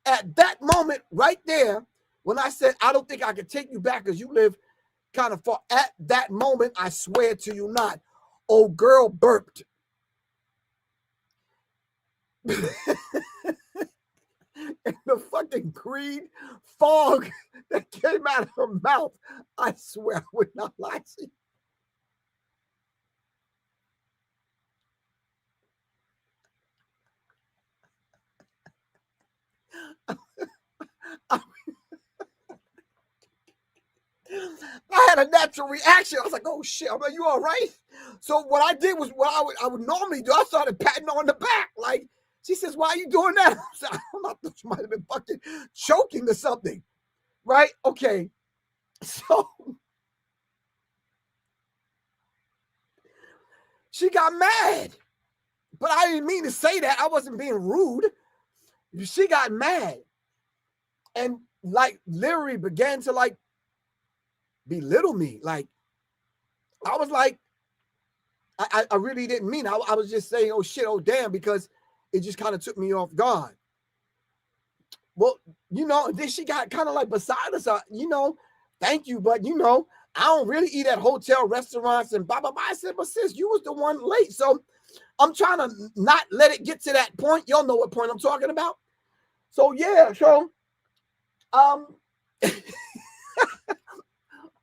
At that moment right there, when I said, I don't think I could take you back because you live kind of far. At that moment, I swear to you not, old girl burped. And the fucking green fog that came out of her mouth, I swear I would not lie to you. I had a natural reaction. I was like, oh shit, I'm like, you all right? So what I did was what I would normally do. I started patting her on the back. Like, she says, why are you doing that? I said, I don't know, I thought you might have been fucking choking or something. Right? Okay. So she got mad. But I didn't mean to say that. I wasn't being rude. She got mad. And like literally began to like belittle me. Like, I was like, I really didn't mean it. I was just saying, oh shit, oh damn, because it just kind of took me off guard. Well, you know, then she got kind of like beside us, you know, thank you, but you know, I don't really eat at hotel restaurants and blah, blah, blah. I said, but sis, you was the one late. So I'm trying to not let it get to that point. Y'all know what point I'm talking about. So yeah, so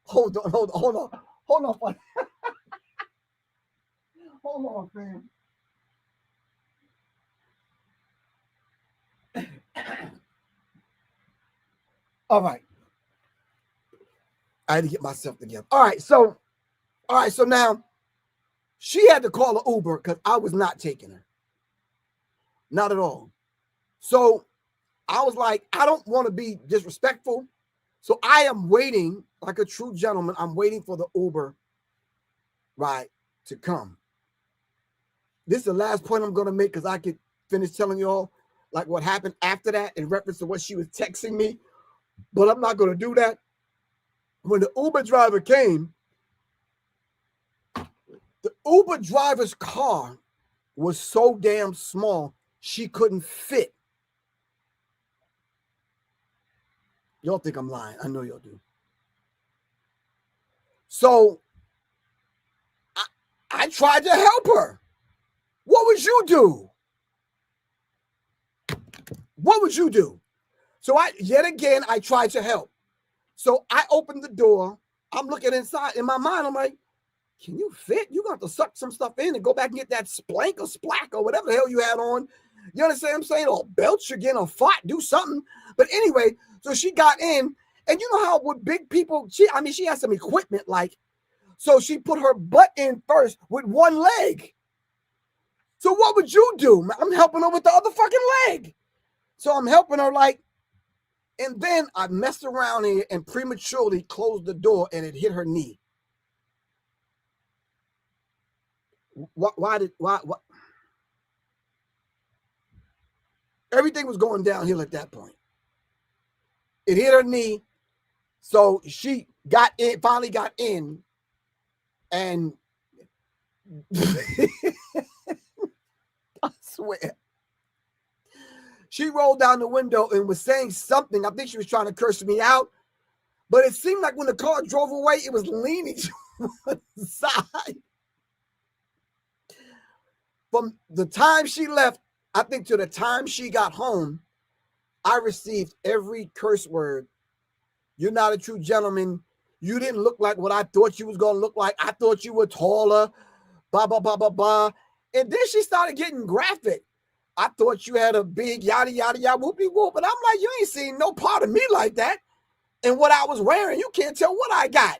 hold on, fam. All right. I had to get myself together. All right, so now she had to call an Uber because I was not taking her. Not at all. So I was like, I don't want to be disrespectful. So I am waiting like a true gentleman. I'm waiting for the Uber ride to come. This is the last point I'm going to make because I could finish telling you all like what happened after that in reference to what she was texting me. But I'm not going to do that. When the Uber driver came, the Uber driver's car was so damn small, she couldn't fit. Y'all think I'm lying. I know y'all do. So I tried to help her. What would you do? What would you do? So yet again, I tried to help. So I opened the door. I'm looking inside. In my mind, I'm like, can you fit? You got to suck some stuff in and go back and get that splank or splack or whatever the hell you had on. You understand what I'm saying? Or belch again or fought, do something. But anyway, so she got in. And you know how with big people, she has some equipment like, so she put her butt in first with one leg. So what would you do? I'm helping her with the other fucking leg. So I'm helping her like, and then I messed around here and prematurely closed the door and it hit her knee. Why? Everything was going downhill at that point. It hit her knee. So she got in, finally got in. And swear. She rolled down the window and was saying something. I think she was trying to curse me out. But it seemed like when the car drove away, it was leaning to one side. From the time she left, I think to the time she got home, I received every curse word. You're not a true gentleman. You didn't look like what I thought you was going to look like. I thought you were taller. Blah, blah, blah, blah, blah. And then she started getting graphic. I thought you had a big yada, yada, yada, whoopie whoop. And I'm like, you ain't seen no part of me like that. And what I was wearing, you can't tell what I got.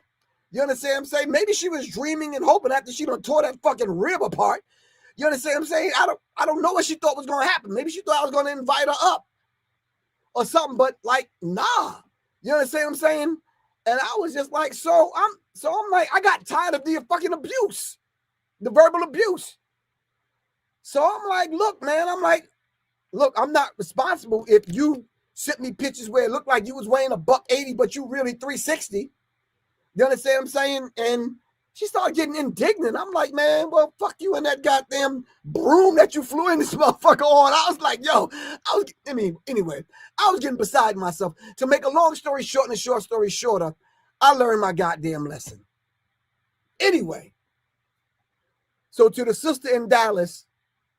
You understand what I'm saying? Maybe she was dreaming and hoping after she done tore that fucking rib apart. You understand what I'm saying? I don't know what she thought was going to happen. Maybe she thought I was going to invite her up or something, but like, nah. You understand what I'm saying? And I was just like, so I'm like, I got tired of the fucking abuse, the verbal abuse. So I'm like, look, man, I'm not responsible if you sent me pictures where it looked like you was weighing $180, but you really 360. You understand what I'm saying? And she started getting indignant. I'm like, man, well, fuck you and that goddamn broom that you flew in this motherfucker on. I was like, yo, anyway, I was getting beside myself. To make a long story short and a short story shorter, I learned my goddamn lesson. Anyway, so to the sister in Dallas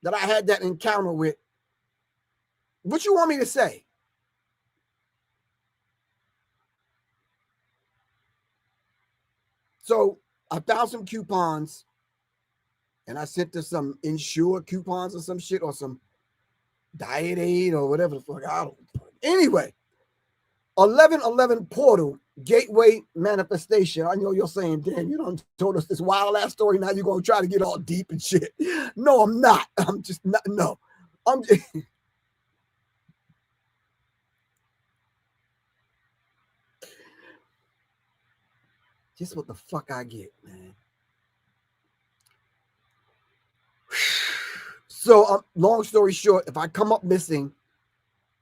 that I had that encounter with, what you want me to say? So I found some coupons and I sent her some Insure coupons or some shit or some Diet Aid or whatever the fuck. I don't. Anyway, 1111 portal gateway manifestation. I know you're saying, damn, you done told us this wild ass story. Now you're going to try to get all deep and shit. No, I'm not. I'm just not. No, I'm just. Just what the fuck I get, man. So, long story short, if I come up missing,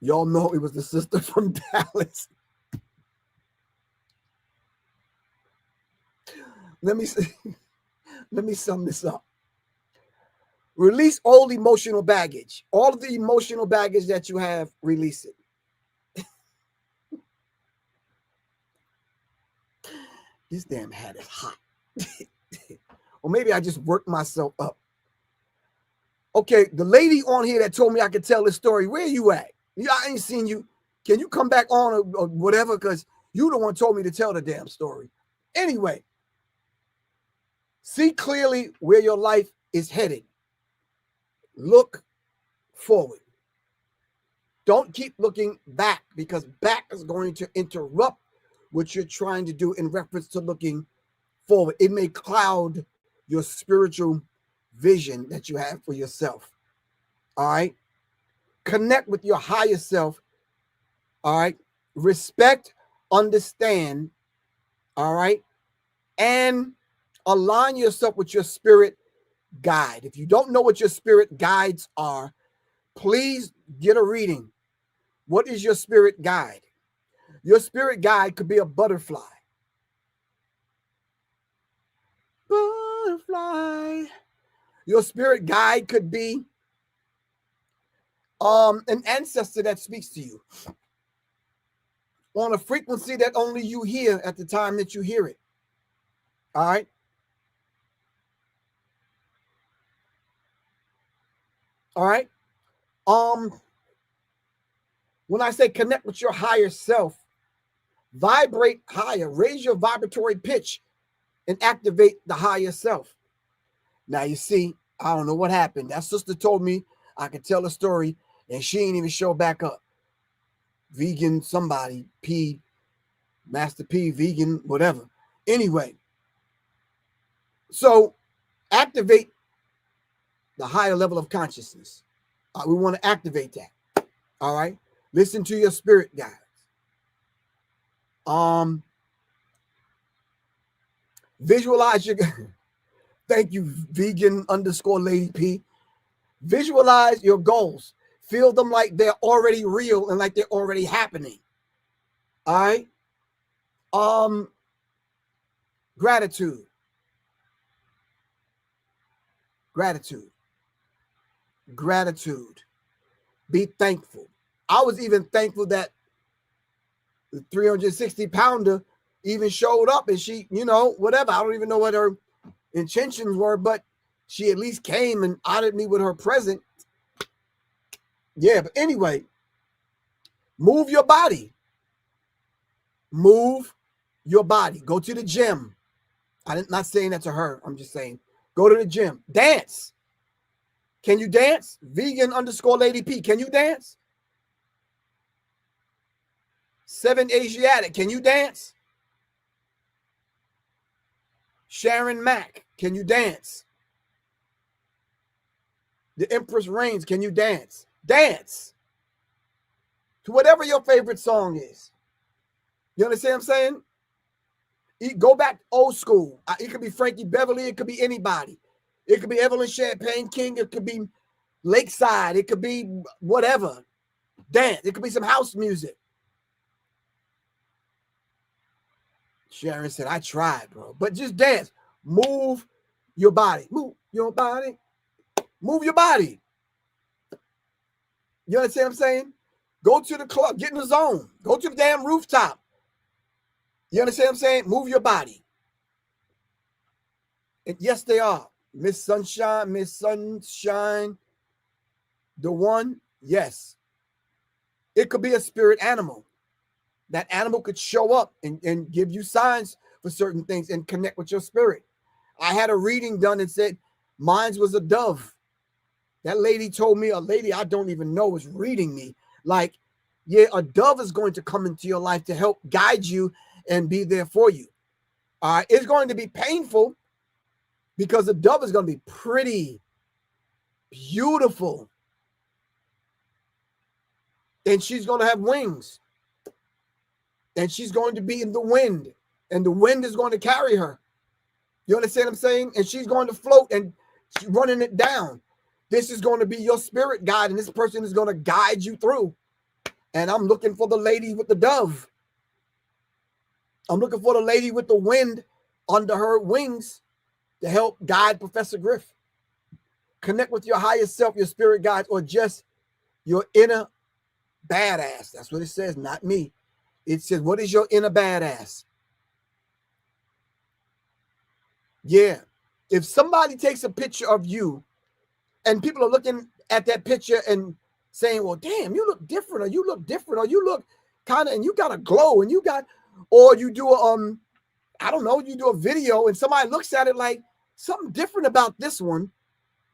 y'all know it was the sister from Dallas. Let me sum this up. Release all emotional baggage. All of the emotional baggage that you have, release it. This damn hat is hot. Or maybe I just worked myself up. Okay, the lady on here that told me I could tell this story, where you at? I ain't seen you. Can you come back on or whatever? Because you the one told me to tell the damn story. Anyway, see clearly where your life is headed. Look forward. Don't keep looking back, because back is going to interrupt what you're trying to do in reference to looking forward. It may cloud your spiritual vision that you have for yourself. All right. Connect with your higher self. All right. Respect, understand. All right. And align yourself with your spirit guide. If you don't know what your spirit guides are, please get a reading. What is your spirit guide? Your spirit guide could be a butterfly. Butterfly. Your spirit guide could be an ancestor that speaks to you on a frequency that only you hear at the time that you hear it. All right. All right. When I say connect with your higher self, vibrate higher, raise your vibratory pitch and activate the higher self. Now, you see, I don't know what happened. That sister told me I could tell a story and she ain't even show back up. Vegan, somebody, P, Master P, vegan, whatever. Anyway, so activate the higher level of consciousness. We want to activate that. All right. Listen to your spirit guides. Visualize your thank you, vegan _lady P. Visualize your goals. Feel them like they're already real and like they're already happening. All right. Gratitude. Gratitude. Gratitude. Be thankful. I was even thankful that the 360-pounder even showed up, and she, whatever. I don't even know what her intentions were, but she at least came and honored me with her present. Yeah, but anyway, move your body. Move your body. Go to the gym. I'm not saying that to her. I'm just saying, go to the gym. Dance. Can you dance? Vegan_Lady P. Can you dance? 7 Asiatic. Can you dance? Sharon Mack. Can you dance? The Empress Reigns. Can you dance? Dance to whatever your favorite song is. You understand what I'm saying? Go back old school. It could be Frankie Beverly. It could be anybody. It could be Evelyn Champagne King. It could be Lakeside. It could be whatever. Dance. It could be some house music. Sharon said, I tried, bro. But just dance. Move your body. Move your body. Move your body. You understand what I'm saying? Go to the club. Get in the zone. Go to the damn rooftop. You understand what I'm saying? Move your body. And yes, they are. Miss Sunshine, the one, yes. It could be a spirit animal. That animal could show up and give you signs for certain things and connect with your spirit. I had a reading done and said mine was a dove. That lady told me, a lady I don't even know was reading me. Like, yeah, a dove is going to come into your life to help guide you and be there for you. It's going to be painful because the dove is going to be pretty, beautiful. And she's going to have wings. And she's going to be in the wind. And the wind is going to carry her. You understand what I'm saying? And she's going to float and she's running it down. This is going to be your spirit guide. And this person is going to guide you through. And I'm looking for the lady with the dove. I'm looking for the lady with the wind under her wings to help guide Professor Griff. Connect with your higher self, your spirit guides, or just your inner badass. That's what it says, not me. It says, what is your inner badass? Yeah. If somebody takes a picture of you and people are looking at that picture and saying, well, damn, you look different, or you look different, or you look kind of, and you got a glow, and you got, or you do a, I don't know, you do a video and somebody looks at it like something different about this one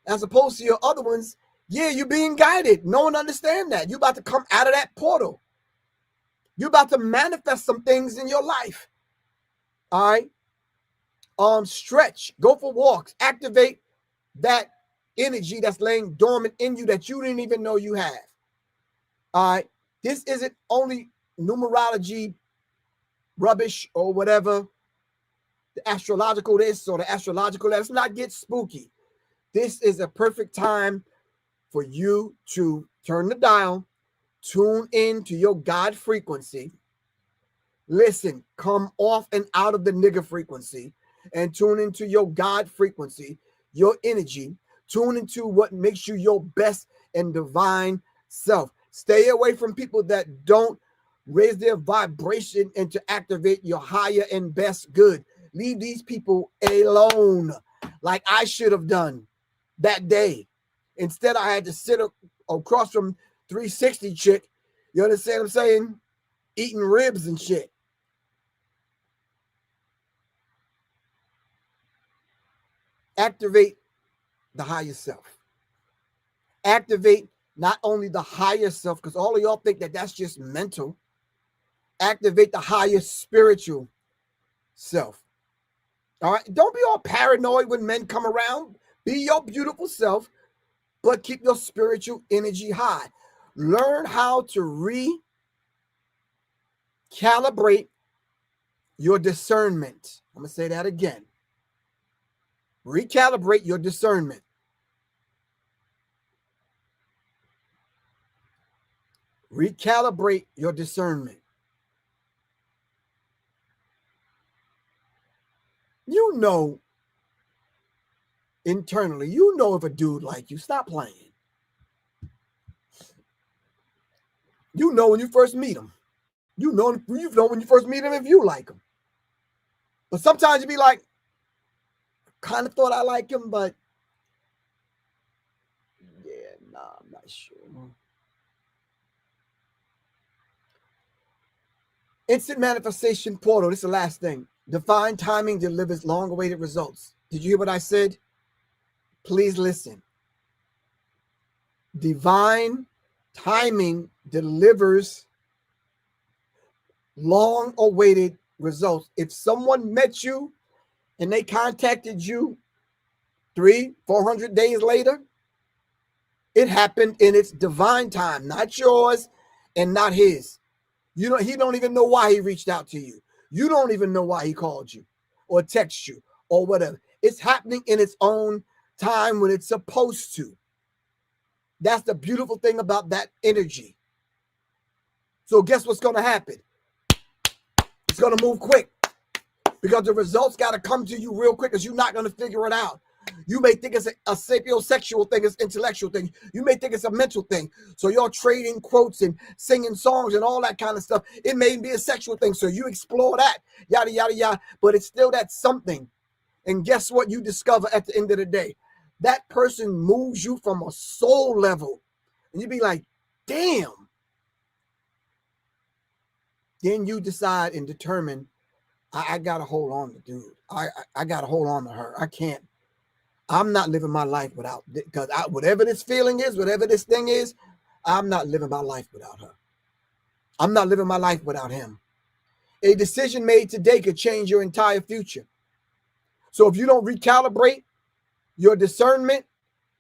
as opposed to your other ones. Yeah, you're being guided. No one understand that. You're about to come out of that portal. You're about to manifest some things in your life. All right. Stretch, go for walks, activate that energy that's laying dormant in you that you didn't even know you have. All right. This isn't only numerology rubbish or whatever, the astrological this or the astrological that. Let's not get spooky. This is a perfect time for you to turn the dial, tune in to your God frequency. Listen, come off and out of the nigger frequency and tune into your God frequency, your energy. Tune into what makes you your best and divine self. Stay away from people that don't raise their vibration and to activate your higher and best good. Leave these people alone, like I should have done that day. Instead, I had to sit across from 360 chick. You understand what I'm saying? Eating ribs and shit. Activate the higher self. Activate not only the higher self, because all of y'all think that that's just mental. Activate the higher spiritual self. All right. Don't be all paranoid when men come around. Be your beautiful self, but keep your spiritual energy high. Learn how to recalibrate your discernment. I'm going to say that again. Recalibrate your discernment. Recalibrate your discernment. You know, internally, you know if a dude like you, stop playing. You know when you first meet them. You know when you first meet them if you like them. But sometimes you be like, kind of thought I like him, but yeah, nah, I'm not sure. Instant manifestation portal. This is the last thing. Divine timing delivers long-awaited results. Did you hear what I said? Please listen. Divine timing delivers long-awaited results. If someone met you and they contacted you 300-400 days later, it happened in its divine time, not yours and not his. He don't even know why he reached out to you. You don't even know why he called you or texted you or whatever. It's happening in its own time when it's supposed to. That's the beautiful thing about that energy. So guess what's going to happen? It's going to move quick because the results got to come to you real quick because you're not going to figure it out. You may think it's a sapiosexual thing, it's intellectual thing. You may think it's a mental thing. So you're trading quotes and singing songs and all that kind of stuff. It may be a sexual thing. So you explore that, yada, yada, yada. But it's still that something. And guess what you discover at the end of the day? That person moves you from a soul level. And you be like, damn. Then you decide and determine, I got to hold on to dude. I got to hold on to her. I can't. I'm not living my life without, because whatever this feeling is, whatever this thing is, I'm not living my life without her. I'm not living my life without him. A decision made today could change your entire future. So if you don't recalibrate your discernment,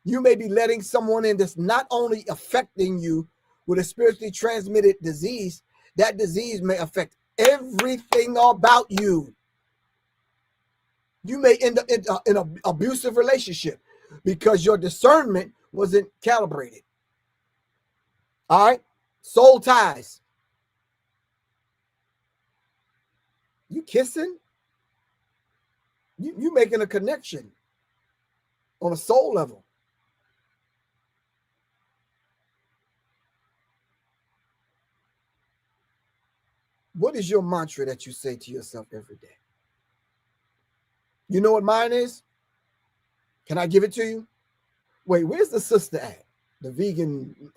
you may be letting someone in that's not only affecting you with a spiritually transmitted disease, that disease may affect everything about you. You may end up in an abusive relationship because your discernment wasn't calibrated. All right? Soul ties. You kissing? You making a connection on a soul level. What is your mantra that you say to yourself every day? You know what mine is? Can I give it to you? Wait, where's the sister at? The vegan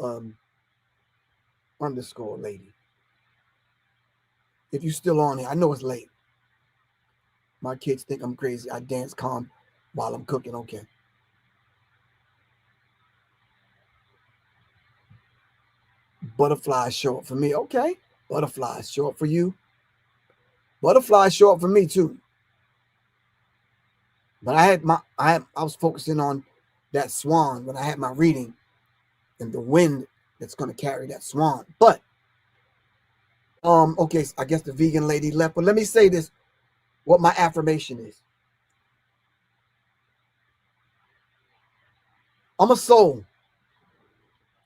underscore lady. If you're still on here, I know it's late. My kids think I'm crazy. I dance calm while I'm cooking. Okay. Butterflies show up for me. Okay. Butterflies show up for you. Butterflies show up for me too. But I was focusing on that swan when I had my reading and the wind that's going to carry that swan. But okay, so I guess the vegan lady left. But let me say this, what my affirmation is. I'm a soul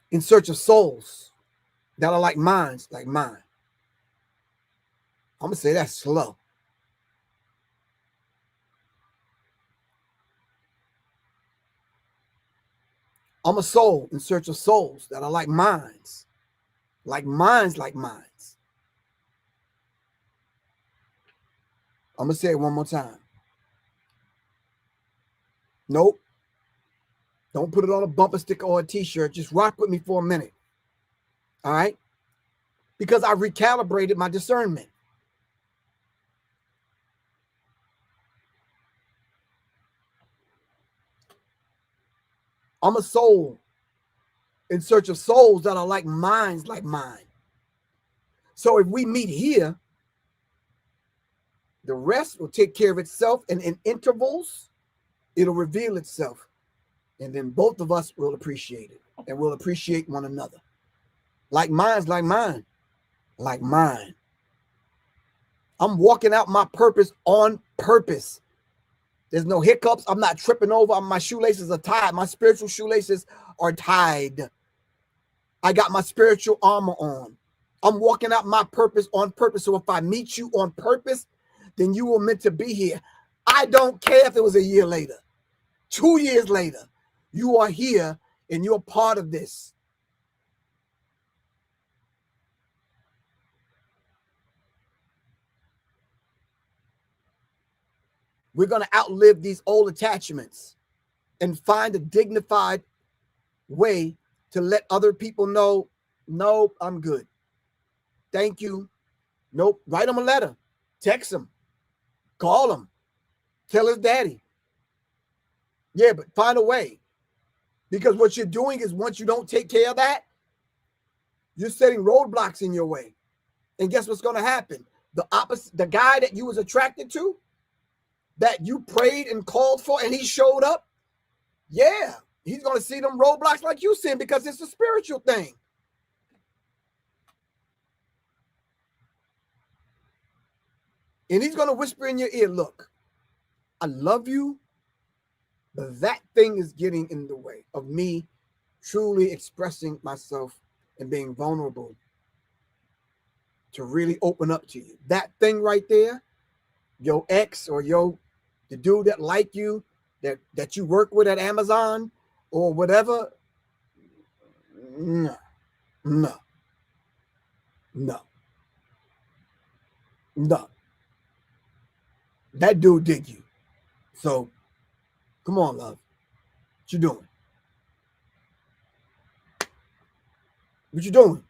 in search of souls that are like minds, like mine. I'm going to say that slow. I'm a soul in search of souls that are like minds, like minds, like minds. I'm going to say it one more time. Nope. Don't put it on a bumper sticker or a t-shirt. Just rock with me for a minute. All right? Because I recalibrated my discernment. I'm a soul in search of souls that are like minds, like mine. So if we meet here, the rest will take care of itself, and in intervals, it'll reveal itself. And then both of us will appreciate it, and we'll appreciate one another. Like mine's like mine, like mine. I'm walking out my purpose on purpose. There's no hiccups. I'm not tripping over. My shoelaces are tied. My spiritual shoelaces are tied. I got my spiritual armor on. I'm walking out my purpose on purpose. So if I meet you on purpose, then you were meant to be here. I don't care if it was a year later, 2 years later. You are here and you're part of this. We're going to outlive these old attachments and find a dignified way to let other people know, nope, I'm good. Thank you. Nope. Write him a letter. Text him. Call him. Tell his daddy. Yeah, but find a way. Because what you're doing is once you don't take care of that, you're setting roadblocks in your way. And guess what's going to happen? The opposite, the guy that you was attracted to, that you prayed and called for, and he showed up, yeah, he's going to see them roadblocks like you see, because it's a spiritual thing. And he's going to whisper in your ear, look, I love you, but that thing is getting in the way of me truly expressing myself and being vulnerable to really open up to you. That thing right there, your ex or the dude that like you, that you work with at Amazon or whatever, no. That dude dig you. So come on, love. What you doing? What you doing?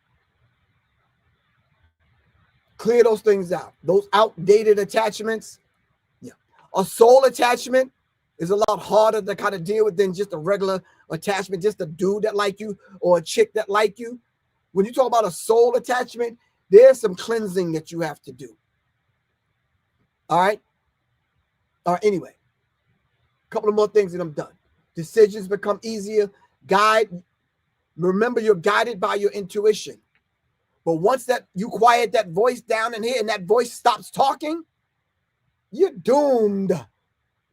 Clear those things out. Those outdated attachments. Yeah. A soul attachment is a lot harder to kind of deal with than just a regular attachment, just a dude that like you or a chick that like you. When you talk about a soul attachment, there's some cleansing that you have to do. All right. All right. Anyway, a couple of more things and I'm done. Decisions become easier. Remember, you're guided by your intuition. But once that you quiet that voice down in here and that voice stops talking, you're doomed,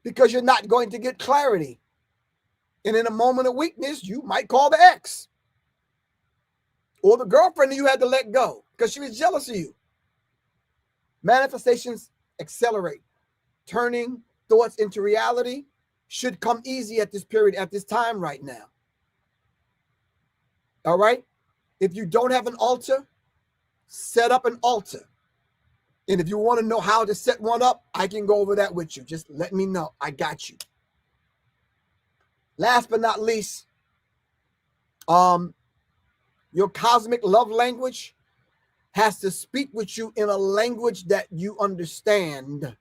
because you're not going to get clarity. And in a moment of weakness, you might call the ex or the girlfriend that you had to let go because she was jealous of you. Manifestations accelerate. Turning thoughts into reality should come easy at this period, at this time right now. All right? If you don't have an altar, set up an altar. And if you want to know how to set one up, I can go over that with you. Just let me know. I got you. Last but not least, your cosmic love language has to speak with you in a language that you understand.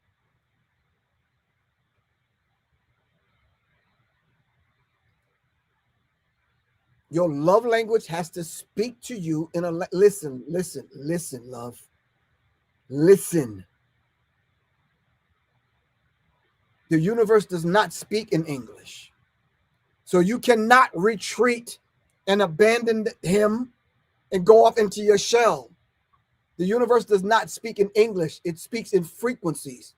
Your love language has to speak to you in a listen, love. Listen. The universe does not speak in English. So you cannot retreat and abandon him and go off into your shell. The universe does not speak in English. It speaks in frequencies.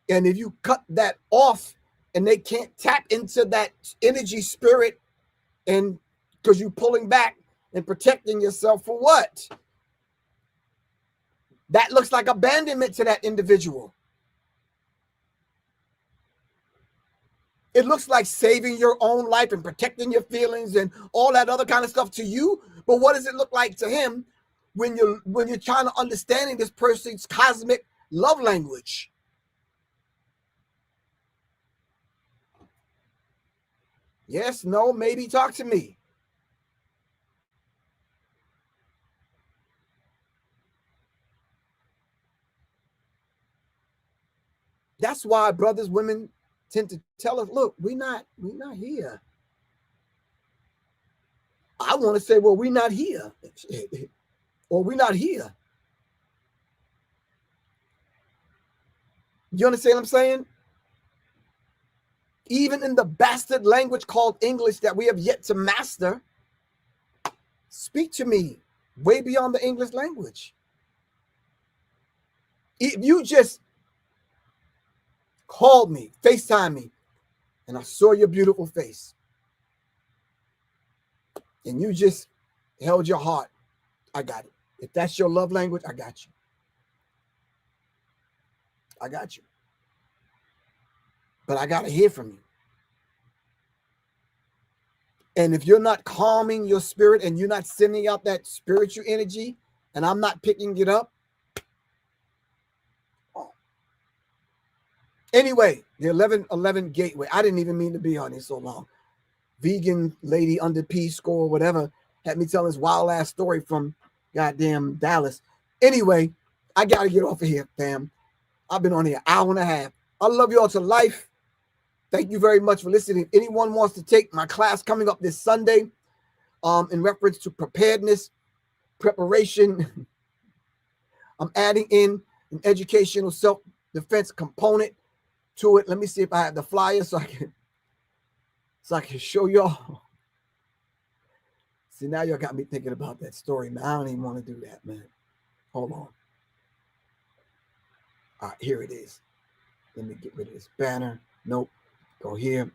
And if you cut that off and they can't tap into that energy spirit, and because you're pulling back and protecting yourself for what? That looks like abandonment to that individual. It looks like saving your own life and protecting your feelings and all that other kind of stuff to you. But what does it look like to him when you're trying to understanding this person's cosmic love language? Yes, no, maybe, talk to me. That's why brothers, women tend to tell us, look, we're not here. I want to say, well, we're not here. Or we're not here. You understand what I'm saying? Even in the bastard language called English that we have yet to master, speak to me way beyond the English language. If you just called me, FaceTime me, and I saw your beautiful face, and you just held your heart, I got it. If that's your love language, I got you. I got you. But I got to hear from you. And if you're not calming your spirit and you're not sending out that spiritual energy, and I'm not picking it up, Anyway, the 1111 Gateway. I didn't even mean to be on here so long. Vegan lady under P score, whatever, had me telling this wild ass story from goddamn Dallas. Anyway, I got to get off of here, fam. I've been on here an hour and a half. I love you all to life. Thank you very much for listening. If anyone wants to take my class coming up this Sunday, in reference to preparedness, preparation, I'm adding in an educational self-defense component to it. Let me see if I have the flyer so I can show y'all. See, now y'all got me thinking about that story, man. I don't even want to do that, man. Hold on. All right, here it is. Let me get rid of this banner. Nope. Go here.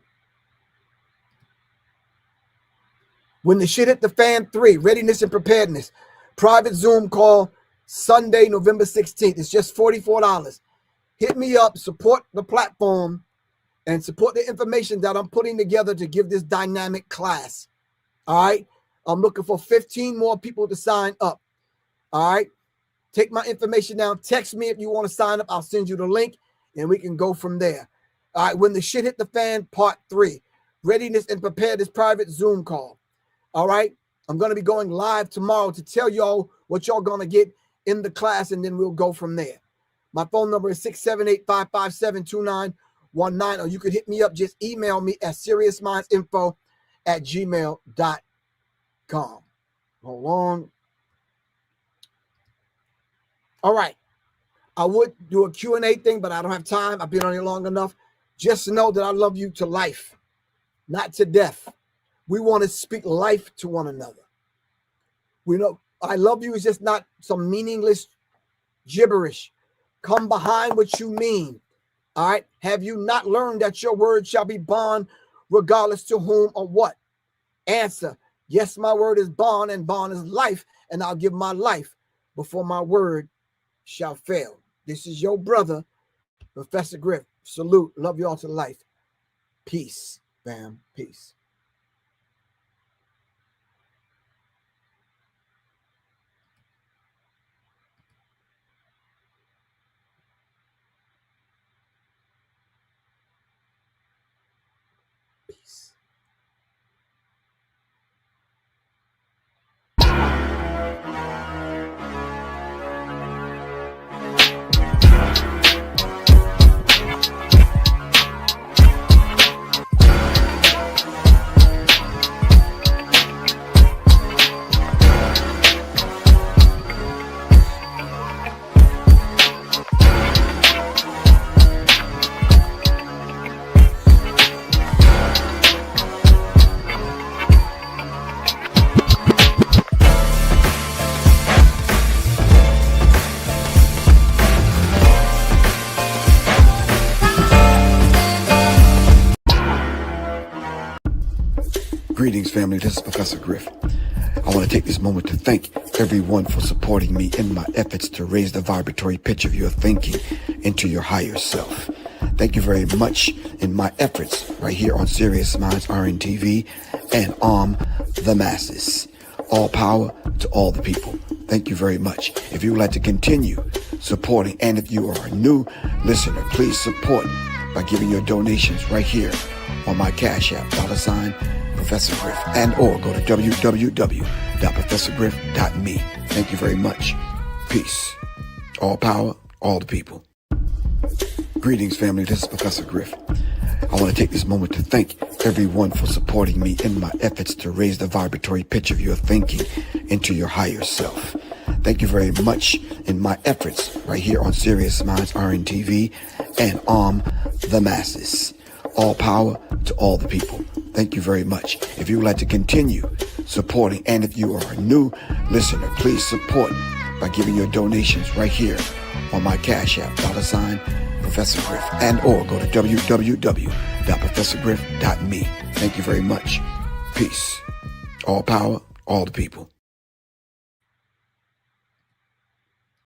When the shit hit the fan 3, readiness and preparedness. Private Zoom call Sunday, November 16th. It's just $44. Hit me up, support the platform, and support the information that I'm putting together to give this dynamic class. All right. I'm looking for 15 more people to sign up. All right. Take my information down. Text me if you want to sign up. I'll send you the link and we can go from there. All right. When the shit hit the fan, part 3. Readiness and preparedness private Zoom call. All right. I'm going to be going live tomorrow to tell y'all what y'all going to get in the class, and then we'll go from there. My phone number is 678-557-2919, or you could hit me up. Just email me at seriousmindsinfo@gmail.com. Hold on. All right. I would do a Q&A thing, but I don't have time. I've been on here long enough. Just know that I love you to life, not to death. We want to speak life to one another. We know I love you is just not some meaningless gibberish. Come behind what you mean. All right. Have you not learned that your word shall be bond regardless to whom or what? Answer. Yes, my word is bond, and bond is life, and I'll give my life before my word shall fail. This is your brother, Professor Griff. Salute. Love you all to life. Peace, fam. Peace. Peace. Greetings, family. This is Professor Griff. I want to take this moment to thank everyone for supporting me in my efforts to raise the vibratory pitch of your thinking into your higher self. Thank you very much in my efforts right here on Serious Minds RNTV and Arm the Masses. All power to all the people. Thank you very much. If you would like to continue supporting, and if you are a new listener, please support by giving your donations right here on my Cash App, $ Professor Griff, and or go to www.professorgriff.me. Thank you very much. Peace. All power, all the people. Greetings, family. This is Professor Griff. I want to take this moment to thank everyone for supporting me in my efforts to raise the vibratory pitch of your thinking into your higher self. Thank you very much in my efforts right here on Serious Minds RNTV and Arm the Masses. All power to all the people. Thank you very much. If you would like to continue supporting, and if you are a new listener, please support by giving your donations right here on my Cash App, $ Professor Griff, and or go to www.professorgriff.me. Thank you very much. Peace. All power, all the people.